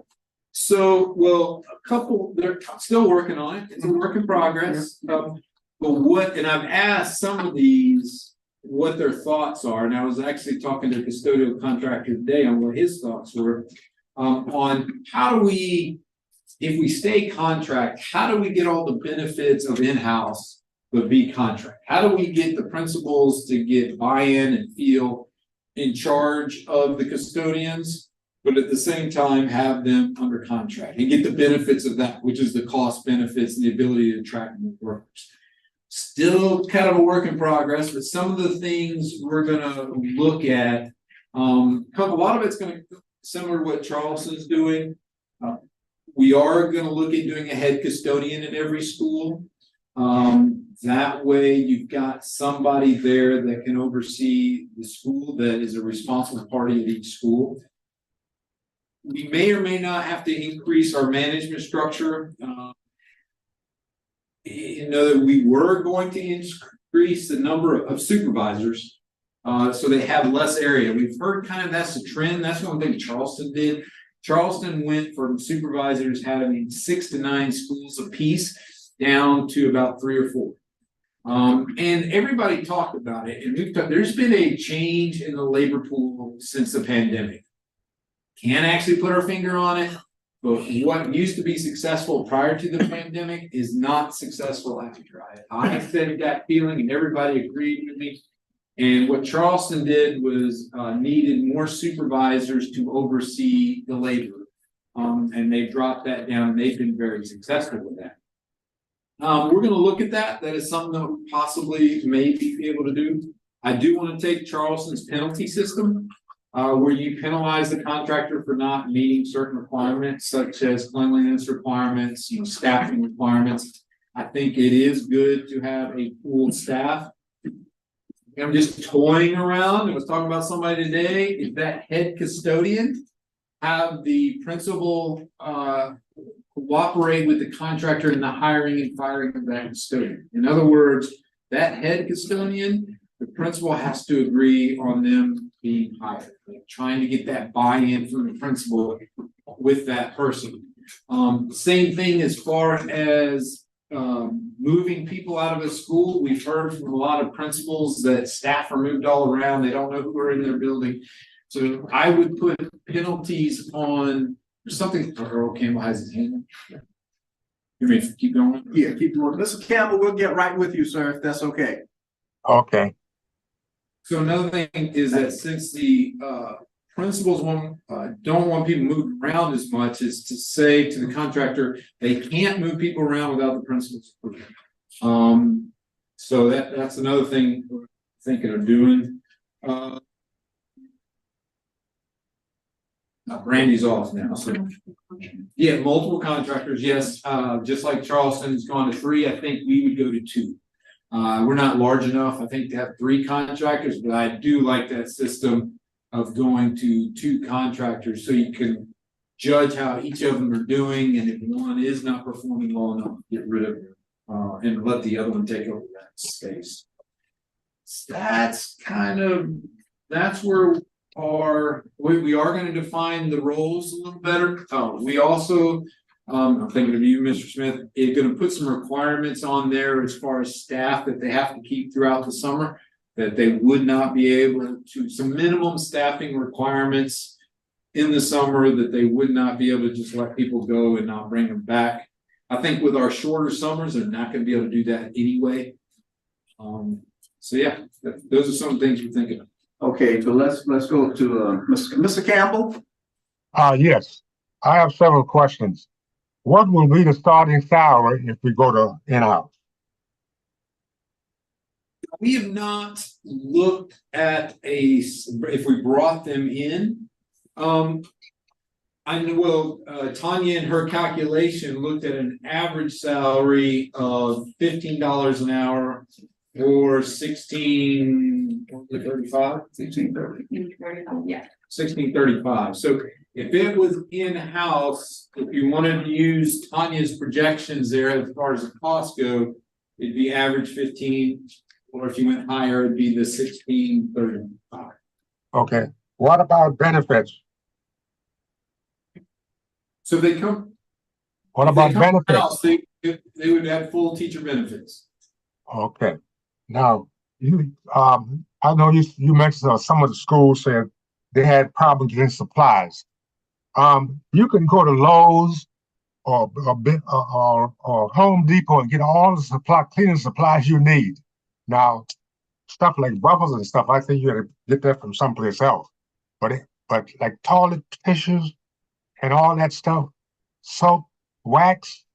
So, well, a couple, they're still working on it. It's a work in progress. But and I've asked some of these what their thoughts are. And I was actually talking to a custodial contractor today on what his thoughts were on how do we, if we stay contract, how do we get all the benefits of in-house but be contract? How do we get the principals to get buy-in and feel in charge of the custodians, but at the same time have them under contract and get the benefits of that, which is the cost benefits and the ability to attract new workers? Still kind of a work in progress, but some of the things we're gonna look at, a lot of it's gonna similar to what Charleston's doing. We are gonna look at doing a head custodian in every school. That way you've got somebody there that can oversee the school that is a responsible party at each school. We may or may not have to increase our management structure. You know that we were going to increase the number of supervisors, so they have less area. We've heard kind of that's the trend. That's one thing Charleston did. Charleston went from supervisors having 6 to 9 schools apiece down to about 3 or 4. And everybody talked about it, and there's been a change in the labor pool since the pandemic. Can't actually put our finger on it, but what used to be successful prior to the pandemic is not successful after. I said that feeling, and everybody agreed with me. And what Charleston did was needed more supervisors to oversee the labor, and they dropped that down, and they've been very successful with that. We're going to look at that. That is something that we possibly may be able to do. I do want to take Charleston's penalty system, where you penalize the contractor for not meeting certain requirements, such as cleanliness requirements, staffing requirements. I think it is good to have a pooled staff. I'm just toying around. I was talking about somebody today. If that head custodian have the principal cooperate with the contractor in the hiring and firing of that custodian. In other words, that head custodian, the principal has to agree on them being hired, like trying to get that buy-in from the principal with that person. Same thing as far as moving people out of a school. We've heard from a lot of principals that staff are moved all around. They don't know who are in their building. So I would put penalties on something. Earl Campbell has his hand. You may keep going. Yeah, keep going. Mr. Campbell, we'll get right with you, sir, if that's okay. Okay. So another thing is that since the principals don't want people moving around as much, is to say to the contractor they can't move people around without the principal's approval. So that's another thing we're thinking of doing. Randy's off now, so yeah, multiple contractors, yes. Just like Charleston's gone to 3, I think we would go to 2. We're not large enough, I think, to have 3 contractors, but I do like that system of going to 2 contractors so you can judge how each of them are doing, and if one is not performing well enough, get rid of it and let the other one take over that space. That's where we are going to define the roles a little better. We also, I'm thinking of you, Mr. Smith, is going to put some requirements on there as far as staff that they have to keep throughout the summer, that they would not be able to, some minimum staffing requirements in the summer, that they would not be able to just let people go and not bring them back. I think with our shorter summers, they're not gonna be able to do that anyway. So yeah, those are some of the things we're thinking of. Okay, so let's go to, Mr. Campbell. Yes, I have several questions. What will be the starting salary if we go to in-house? We have not looked at if we brought them in. I know, well, Tanya in her calculation looked at an average salary of $15 an hour or 1635. 1630. Yeah. 1635. So if it was in-house, if you wanted to use Tanya's projections there as far as the costs go, it'd be average 15, or if you went higher, it'd be the 1635. Okay, what about benefits? So they come. What if they about come benefits? in-house, they would have full teacher benefits. Okay, now, I know you mentioned some of the schools said they had problems getting supplies. You can go to Lowe's or Home Depot and get all the cleaning supplies you need. Now, stuff like buffers and stuff, I think you gotta get that from someplace else. But like toilet tissues and all that stuff, soap, wax,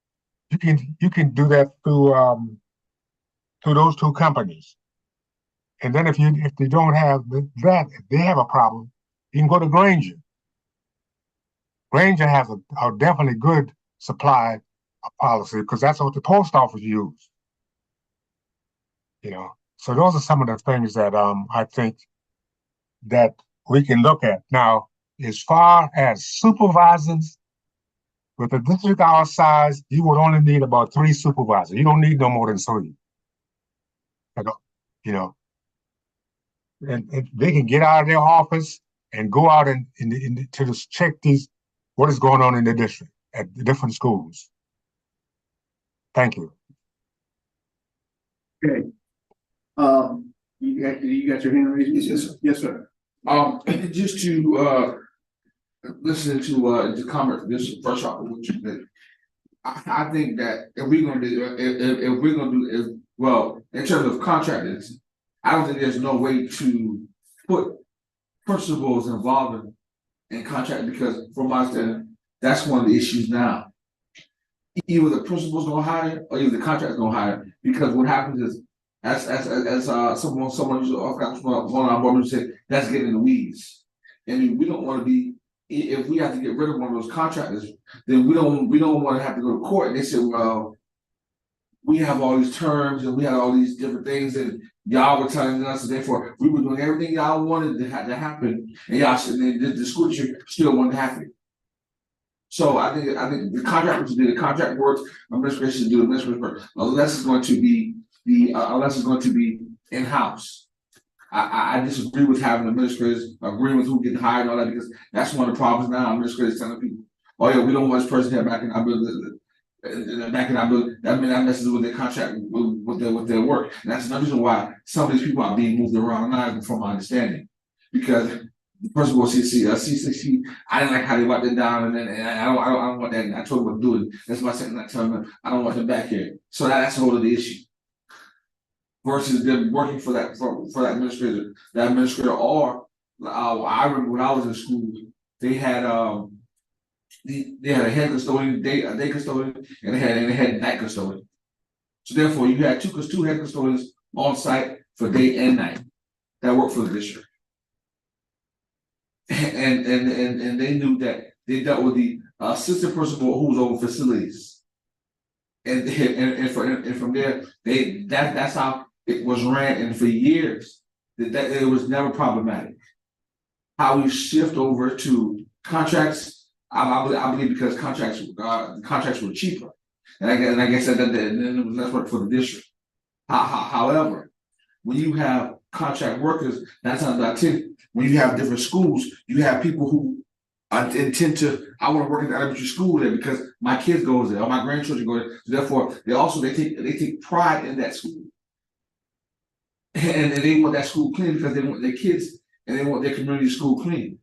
you can do that through those two companies. And then if they don't have that, if they have a problem, you can go to Granger. Granger has a definitely good supply policy because that's what the post office use. So those are some of the things that I think that we can look at. Now, as far as supervisors, with a district our size, you would only need about 3 supervisors. You don't need no more than 3. And they can get out of their office and go out to just check what is going on in the district at the different schools. Thank you. Okay. You got your hand raised? Yes, sir. Just to listen to the comment this first off, which is that I think that if we're gonna do well in terms of contractors, I don't think there's no way to put principals involved in contract because from my understanding, that's one of the issues now. Either the principal's gonna hire or either the contractor's gonna hire because what happens is as someone one of our board members said, that's getting in the weeds. I mean, we don't want to be if we have to get rid of one of those contractors, then we don't want to have to go to court and they say, well, we have all these terms and we have all these different things and y'all were telling us, and therefore we were doing everything y'all wanted to happen, and y'all said the school district still wanted to happen. So I think the contractor should do the contract work, administration should do the administration work, unless it's going to be in-house. I disagree with having administrators agree with who getting hired and all that because that's one of the problems now. Administrators telling people, oh yeah, we don't want this person here back in our building. That messes with their contract with their work. And that's another reason why some of these people are being moved around now, from my understanding. Because the person will see C16, I didn't like how they wiped it down, and I don't want that. I told them what to do it. That's why I said I tell them I don't want them back here. So that's the whole of the issue. Versus them working for that administrator. That administrator, or I remember when I was in school, they had they had a head custodian, a day custodian, and they had a night custodian. So therefore, you had two head custodians on site for day and night that worked for the district. And they knew that they dealt with the assistant principal who was over facilities. And from there, that's how it was ran, and for years that it was never problematic. How we shift over to contracts, I believe because contracts were cheaper, and I guess that then it was less work for the district. However, when you have contract workers, that's not when you have different schools, you have people who intend to. I want to work in the elementary school there because my kids go there or my grandchildren go there. So therefore, they take pride in that school, and they want that school clean because they want their kids and they want their community school clean.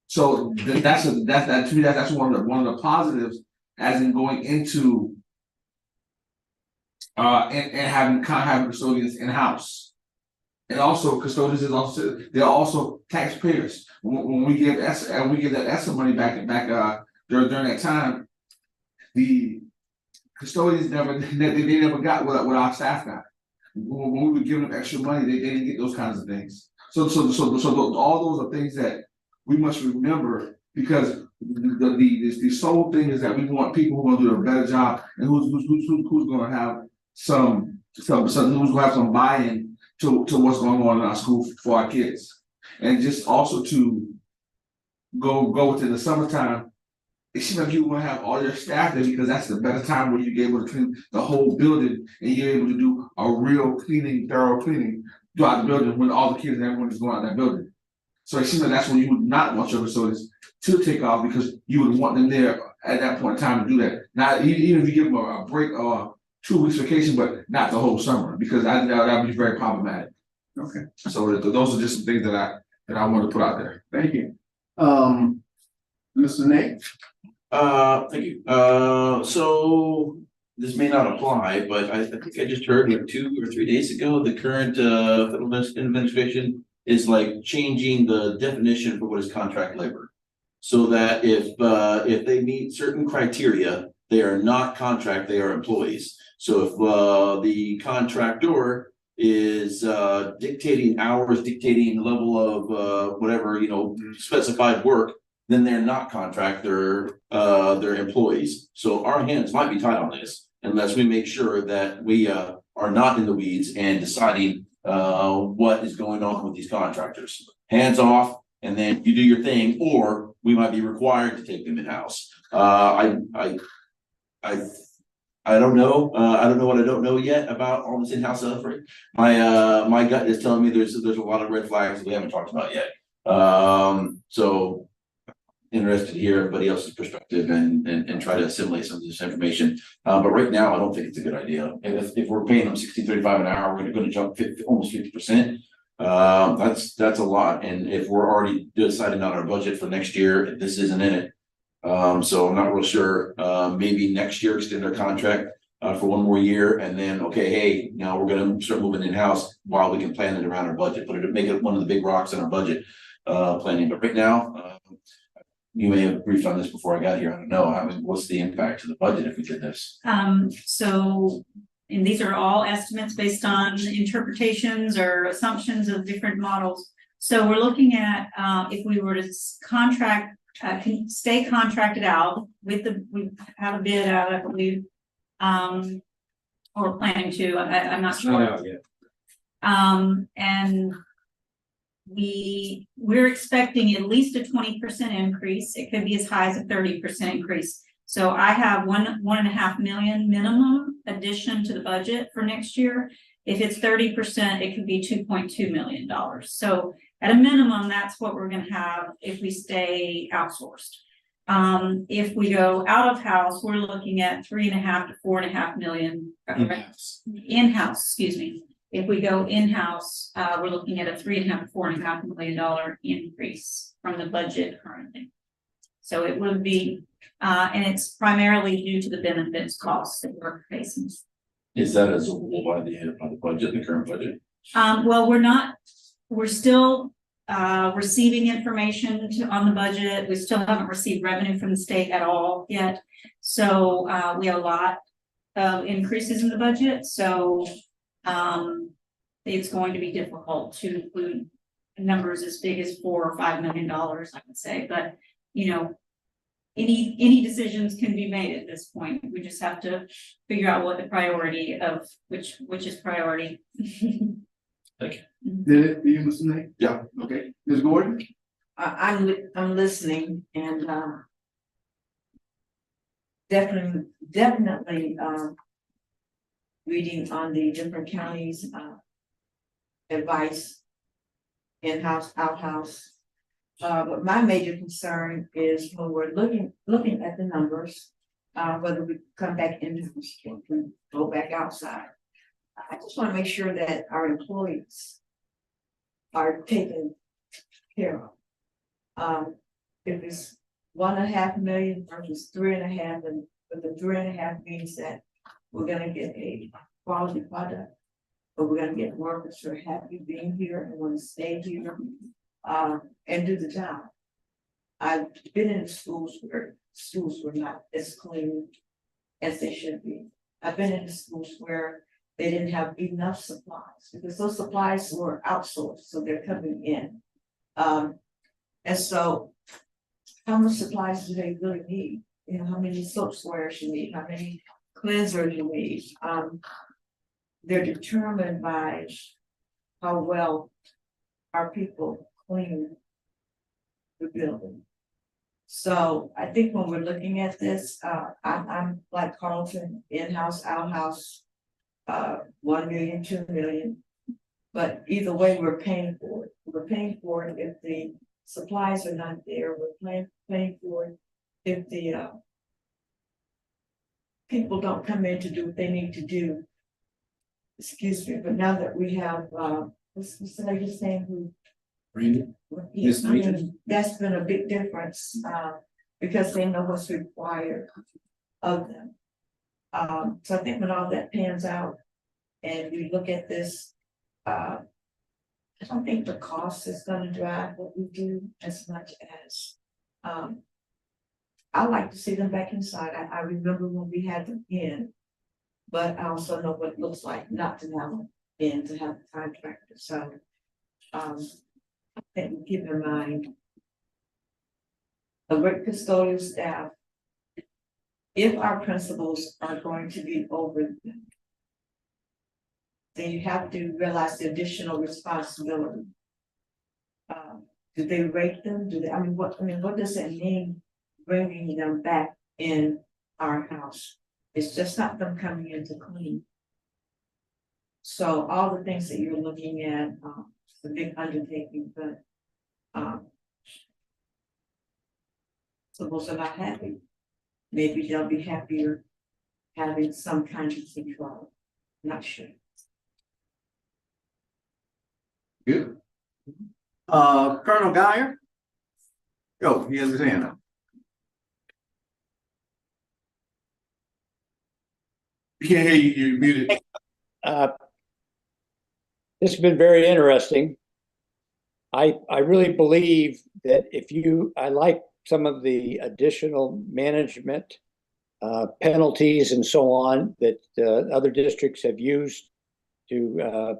So that's to me that's one of the positives as in going into and having custodians in-house. And also custodians is also, they're also taxpayers. When we give that ESSA money back during that time, the custodians they never got what our staff got. When we were giving them extra money, they didn't get those kinds of things. So all those are things that we must remember, because the sole thing is that we want people who are gonna do a better job, and who's gonna have who's gonna have some buy-in to what's going on in our school for our kids. And just also to go within the summertime, it seems like you want to have all your staff there, because that's the better time where you're able to clean the whole building, and you're able to do a real thorough cleaning throughout the building when all the kids and everyone is going out that building. So it seems like that's when you would not want your facilities to take off, because you would want them there at that point in time to do that. Now, even if you give them a break or 2 weeks vacation, but not the whole summer, because that would be very problematic. Okay, So those are just some things that I want to put out there. thank you. Mr. Nate? Thank you. So this may not apply, but I think I just heard like 2 or 3 days ago, the current federal administration is like changing the definition for what is contract labor. So that if they meet certain criteria, they are not contract, they are employees. So if the contractor is dictating hours, dictating the level of whatever, specified work, then they're not contract, they're employees. So our hands might be tied on this unless we make sure that we are not in the weeds and deciding what is going on with these contractors. Hands off, and then you do your thing, or we might be required to take them in-house. I don't know. I don't know what I don't know yet about all this in-house suffering. My gut is telling me there's a lot of red flags that we haven't talked about yet. So interested to hear everybody else's perspective and try to assimilate some of this information. But right now, I don't think it's a good idea. If we're paying them $16.35 an hour, we're going to jump almost 50%. That's a lot. And if we're already deciding on our budget for next year, this isn't in it. So I'm not real sure. Maybe next year extend our contract for 1 more year, and then hey, now we're going to start moving in-house while we can plan it around our budget. Make it one of the big rocks in our budget planning. But right now, you may have briefed on this before I got here. I don't know. I mean, what's the impact to the budget if we did this? And these are all estimates based on interpretations or assumptions of different models. So we're looking at if we were to contract, can stay contracted out with we have a bid out, I believe, or planning to. I'm not sure. Not out yet. And we're expecting at least a 20% increase. It could be as high as a 30% increase. So I have $1.5 million minimum addition to the budget for next year. If it's 30%, it could be $2.2 million. So at a minimum, that's what we're going to have if we stay outsourced. If we go out of house, we're looking at $3.5 to $4.5 million in-house. Excuse me. If we go in-house, we're looking at a $3.5 to $4.5 million increase from the budget currently. So it would be, and it's primarily due to the benefits costs that we're facing. Is that absorbable by the budget, the current budget? Well, we're still receiving information on the budget. We still haven't received revenue from the state at all yet. So we have a lot of increases in the budget. So it's going to be difficult to include numbers as big as $4 or $5 million, I would say. But any decisions can be made at this point. We just have to figure out what the priority of which is priority. Thank you. Did it for you, Mr. Nate? Yeah. Okay, Ms. Gordon? I'm listening, and definitely reading on the different counties advice, in-house, out-house. But my major concern is when we're looking at the numbers, whether we come back in-house or go back outside. I just want to make sure that our employees are taken care of. If it's 1.5 million versus 3.5, and the 3.5 means that we're gonna get a quality product. But we're gonna get workers who are happy being here and wanna stay here, and do the job. I've been in schools where schools were not as clean as they should be. I've been in schools where they didn't have enough supplies, because those supplies were outsourced, so they're coming in. And so how much supplies do they really need? You know, how many soap squares you need, how many cleansers you need? They're determined by how well our people clean the building. So I think when we're looking at this, I'm like Carlton, in-house, out-house, 1 million, 2 million. But either way, we're paying for it. We're paying for it if the supplies are not there. We're paying for it if the people don't come in to do what they need to do. Excuse me, but now that we have, what's the lady's name who? Randy? Yes, Miss I Majors? mean, that's been a big difference, because they know what's required of them. So I think when all that pans out and we look at this, I don't think the cost is gonna drive what we do as much as, I like to see them back inside. I remember when we had them in, but I also know what it looks like not to have them in, to have the contractor, so, that we keep in mind. A great custodial staff. If our principals are going to be over them, then you have to realize the additional responsibility. Do they rate them? Do they, what does it mean bringing them back in our house? It's just not them coming in to clean. So all the things that you're looking at, it's a big undertaking, but principals are not happy. Maybe they'll be happier having some kind of control. Not sure. Good. Colonel Geyer? Oh, he has his hand up. We can't hear you, you're muted. This has been very interesting. I really believe that I like some of the additional management penalties and so on that other districts have used to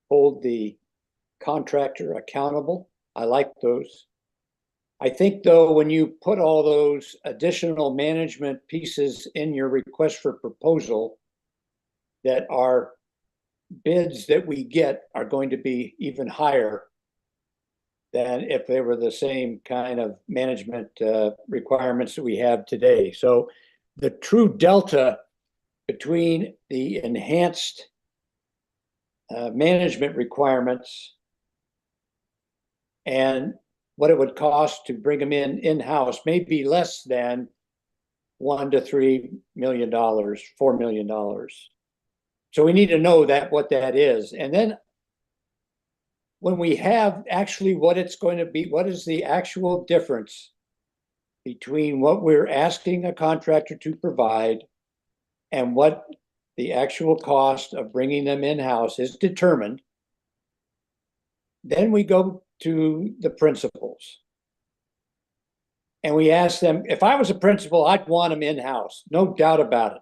hold the contractor accountable. I like those. I think though, when you put all those additional management pieces in your request for proposal, that our bids that we get are going to be even higher than if they were the same kind of management requirements that we have today. So the true delta between the enhanced management requirements and what it would cost to bring them in-house may be less than $1 to $3 million, $4 million. So we need to know what that is. And then when we have actually what it's going to be, what is the actual difference between what we're asking a contractor to provide and what the actual cost of bringing them in-house is determined, then we go to the principals. And we ask them, if I was a principal, I'd want them in-house, no doubt about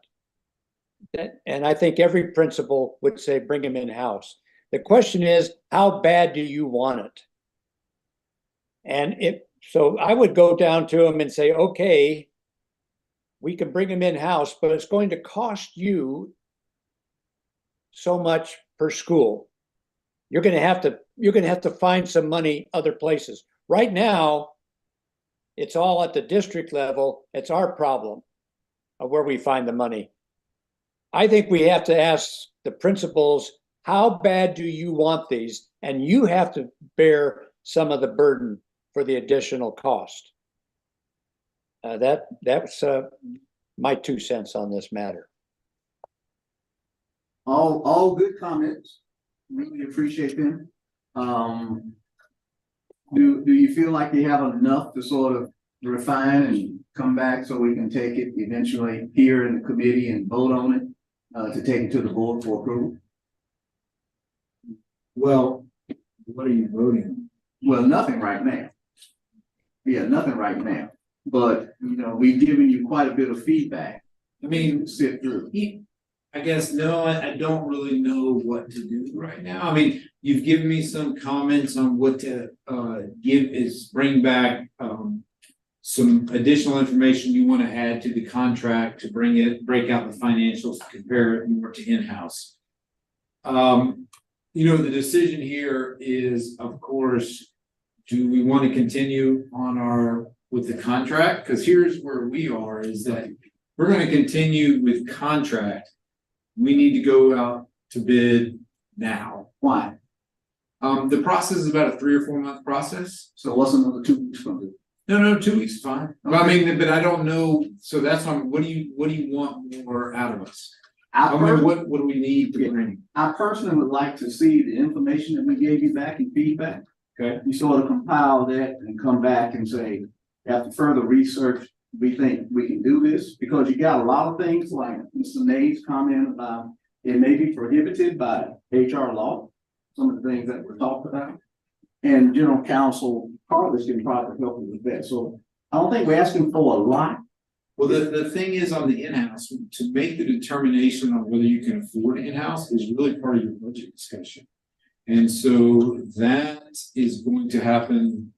it. And I think every principal would say, bring them in-house. The question is, how bad do you want it? And so I would go down to them and say, okay, we can bring them in-house, but it's going to cost you so much per school. You're going to have to find some money other places. Right now, it's all at the district level. It's our problem of where we find the money. I think we have to ask the principals, how bad do you want these? And you have to bear some of the burden for the additional cost. That's my 2 cents on this matter. All good comments. Really appreciate them. Do you feel like you have enough to sort of refine and come back so we can take it eventually here in the committee and vote on it? to take it to the board for approval? Well, what are you voting on? Well, nothing right now. Yeah, nothing right now, but, you know, we've given you quite a bit of feedback I mean, to sit through. I guess, no, I don't really know what to do right now. I mean, you've given me some comments on what to bring back some additional information you want to add to the contract to break out the financials, compare it more to in-house. You know, the decision here is, of course, do we want to continue on with the contract? Because here's where we are, is that we're going to continue with contract. We need to go out to bid now. Why? The process is about a 3 or 4 month process. So what's another 2 weeks from this? No, 2 weeks is fine. I mean, but I don't know, so that's why, what do you want more out of us? I mean, what do we need to bring? I personally would like to see the information that we gave you back in feedback. Okay. You sort of compile that and come back and say, after further research, we think we can do this, because you got a lot of things like Mr. Nay's comment about it may be prohibited by HR law, some of the things that were talked about. And General Counsel Carlos can probably help you with that. So I don't think we're asking for a lot. Well, the thing is, on the in-house, to make the determination on whether you can afford in-house is really part of your budget discussion. And so that is going to happen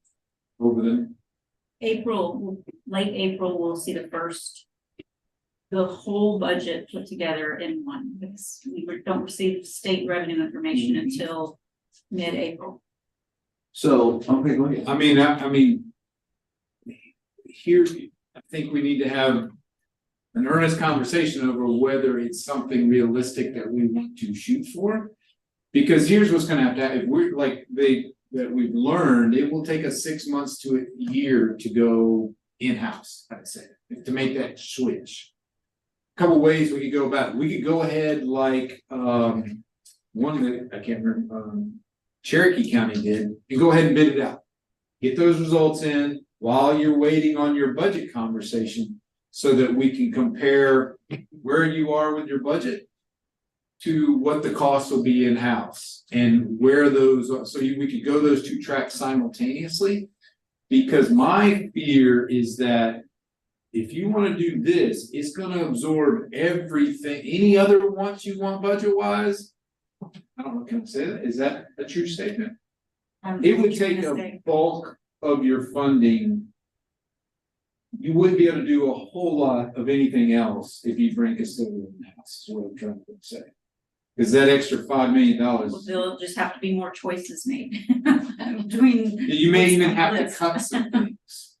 over the late April, we'll see the whole budget put together in one, because we don't receive state revenue information until mid-April. So, okay, go ahead. I mean, here, I think we need to have an earnest conversation over whether it's something realistic that we want to shoot for. Because here's what's gonna have to happen, if we're like that we've learned, it will take us 6 months to a year to go in-house, I'd say, to make that switch. Couple ways we could go about it. We could go ahead like one that I can't remember, Cherokee County did, and go ahead and bid it out. Get those results in while you're waiting on your budget conversation, so that we can compare where you are with your budget to what the cost will be in-house, and where those are, so we could go those 2 tracks simultaneously. Because my fear is that if you want to do this, it's going to absorb everything, any other wants you want budget-wise. I don't know, can I say that? Is that a true statement? It would take a bulk of your funding. You wouldn't be able to do a whole lot of anything else if you bring custodial in-house, is what I'm trying to say. Because that extra $5 million. Well, there'll just have to be more choices made between. You may even have to cut some things.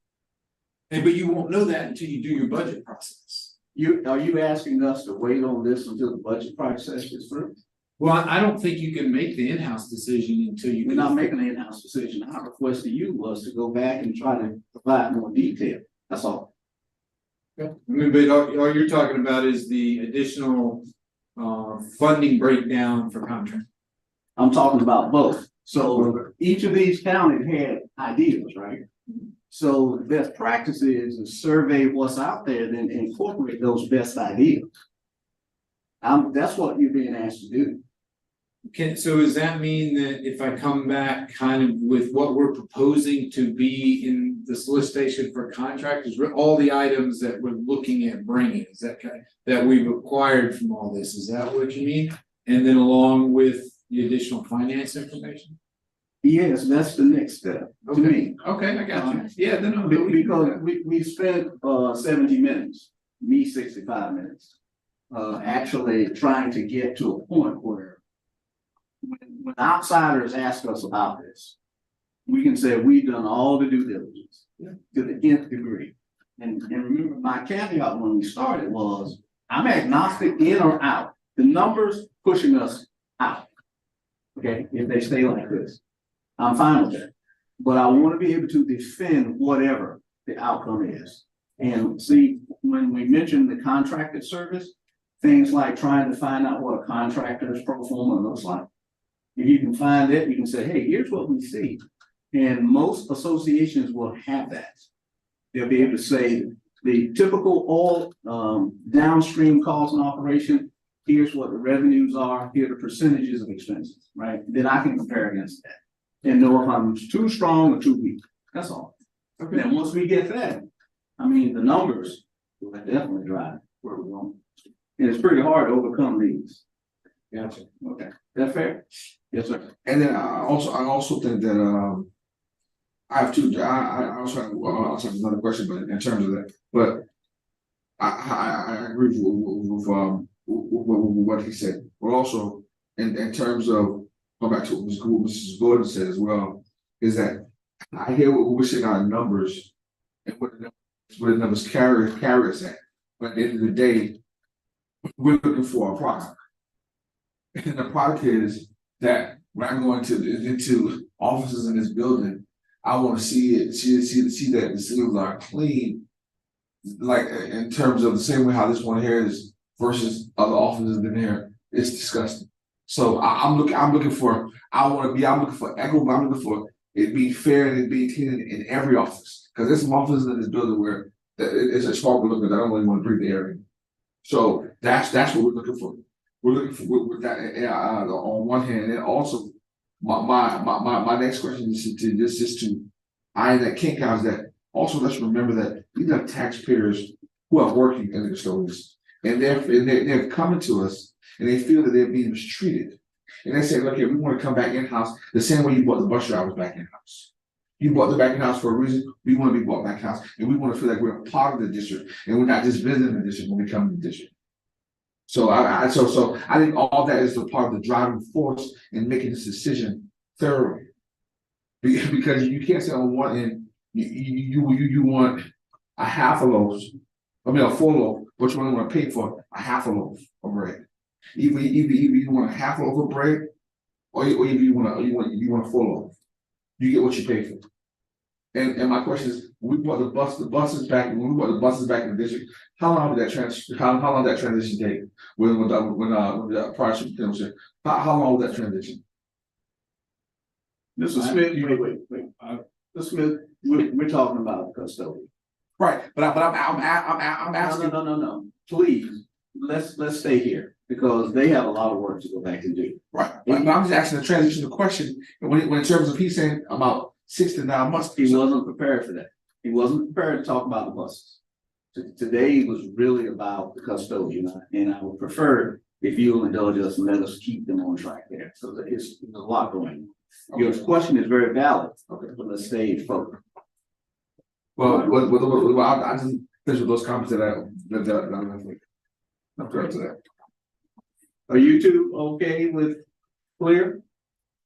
But you won't know that until you do your budget process. Are you asking us to wait on this until the budget process is through? Well, I don't think you can make the in-house decision until you. We're not making an in-house decision. Our request to you was to go back and try to provide more detail. That's all. I mean, but all you're talking about is the additional funding breakdown for contract. I'm talking about both. So each of these counties had ideas, right? So best practice is to survey what's out there, then incorporate those best ideas. That's what you're being asked to do. So does that mean that if I come back kind of with what we're proposing to be in the solicitation for contractors, all the items that we're looking at bringing, is that that we've acquired from all this, is that what you mean? And then along with the additional finance information? Yes, that's the next step to me. Okay, I got you. Yeah, then because we spent 70 minutes, me 65 minutes, actually trying to get to a point where when outsiders ask us about this, we can say we've done all the due diligence to the nth degree. And remember, my caveat when we started was, I'm agnostic in or out. The numbers pushing us out. Okay, if they stay like this, I'm fine with that. But I want to be able to defend whatever the outcome is. And see, when we mentioned the contracted service, things like trying to find out what a contractor's pro forma looks like. If you can find it, you can say, hey, here's what we see. And most associations will have that. They'll be able to say the typical oil downstream cost and operation here's what the revenues are, here are the percentages of expenses, right? Then I can compare against that and know if I'm too strong or too weak. That's all. Okay. Now, once we get that, I mean, the numbers will definitely drive where we're going. And it's pretty hard to overcome these. Gotcha. Okay, that fair? Yes, sir. And then I also think that, I have two, I also have, well, I also have another question, but in terms of that, but I agree with what he said, but also in terms of, go back to what Mrs. Gordon said as well, is that I hear what we're seeing on numbers and what the numbers carry us at, but at the end of the day, we're looking for a product. And the product is that when I go into offices in this building, I want to see that the ceilings are clean, like in terms of the same way how this one here is versus other offices in here. It's disgusting. So I'm looking for it being fair and it being clean in every office. Because there's some offices in this building where it's a small building that I don't really want to breathe the air in. So that's what we're looking for. We're looking for with that on one hand, and also my next question is to iron that kink out. Is that also let's remember that these are taxpayers who are working in the custodians, and they're coming to us and they feel that they're being mistreated, and they say, "Look here, we want to come back in house the same way you brought the bus drivers back in house. You brought them back in house for a reason. We want to be brought back in house, and we want to feel like we're a part of the district, and we're not just visiting the district when we come to the district." So I think all that is a part of the driving force in making this decision thoroughly, because you can't say on one end you want a half a loaf, a full loaf, but you only want to pay for a half a loaf of bread. Either you want a half a loaf of bread, or either you want a full loaf. You get what you pay for. And my question is, when we brought the buses back in the district, how long did that transition take? When the prior superintendent said, how long was that transition? Mr. Smith, wait. Mr. Smith, we're talking about custodian. Right, but I'm asking. No. Please, let's stay here because they have a lot of work to go back and do. Right, but I'm just asking the transitional question. When in terms of he's saying about 6 to 9 months, he wasn't prepared for that. He wasn't prepared to talk about the buses. Today was really about the custodian, and I would prefer if you'll indulge us and let us keep them on track there. So there's a lot going on. Your question is very valid. Okay, but let's stay focused. Well, I just finish with those comments that I'm like, I'm correct to that. Are you two okay with clear?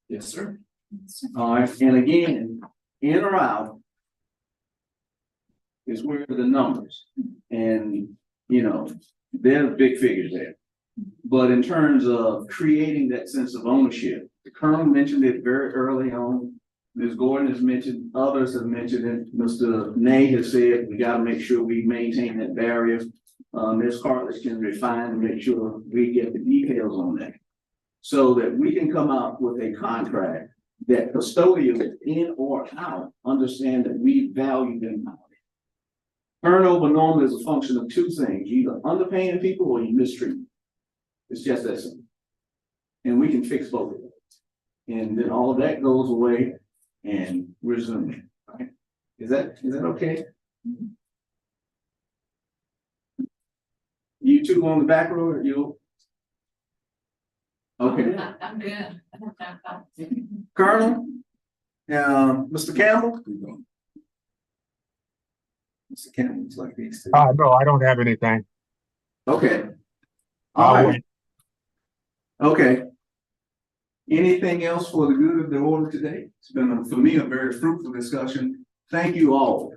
Yes, sir. All right, and again, in or out is where the numbers, and there's big figures there. But in terms of creating that sense of ownership, the Colonel mentioned it very early on. Ms. Gordon has mentioned, others have mentioned it. Mr. Nay has said we got to make sure we maintain that barrier. Ms. Cartlidge can refine and make sure we get the details on that, so that we can come out with a contract that custodians in or out understand that we value them. Turnover normally is a function of two things: you either underpaying people or you mistreat them. It's just that simple. And we can fix both of those. And then all of that goes away and we're zooming. Right? Is that okay? You two on the back row, or you? Okay. I'm good. Colonel, Mr. Campbell. Mr. Campbell's like these two. No, I don't have anything. Okay. All I'll right. wait. Okay. Anything else for the good of the order today? It's been, for me, a very fruitful discussion. Thank you all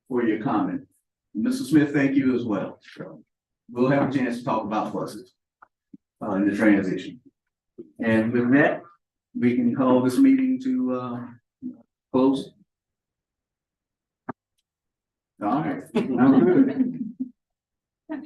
for your comment. Mr. Smith, thank you as well. We'll have a chance to talk about buses in the transition. And with that, we can call this meeting to close. All right. I'm good.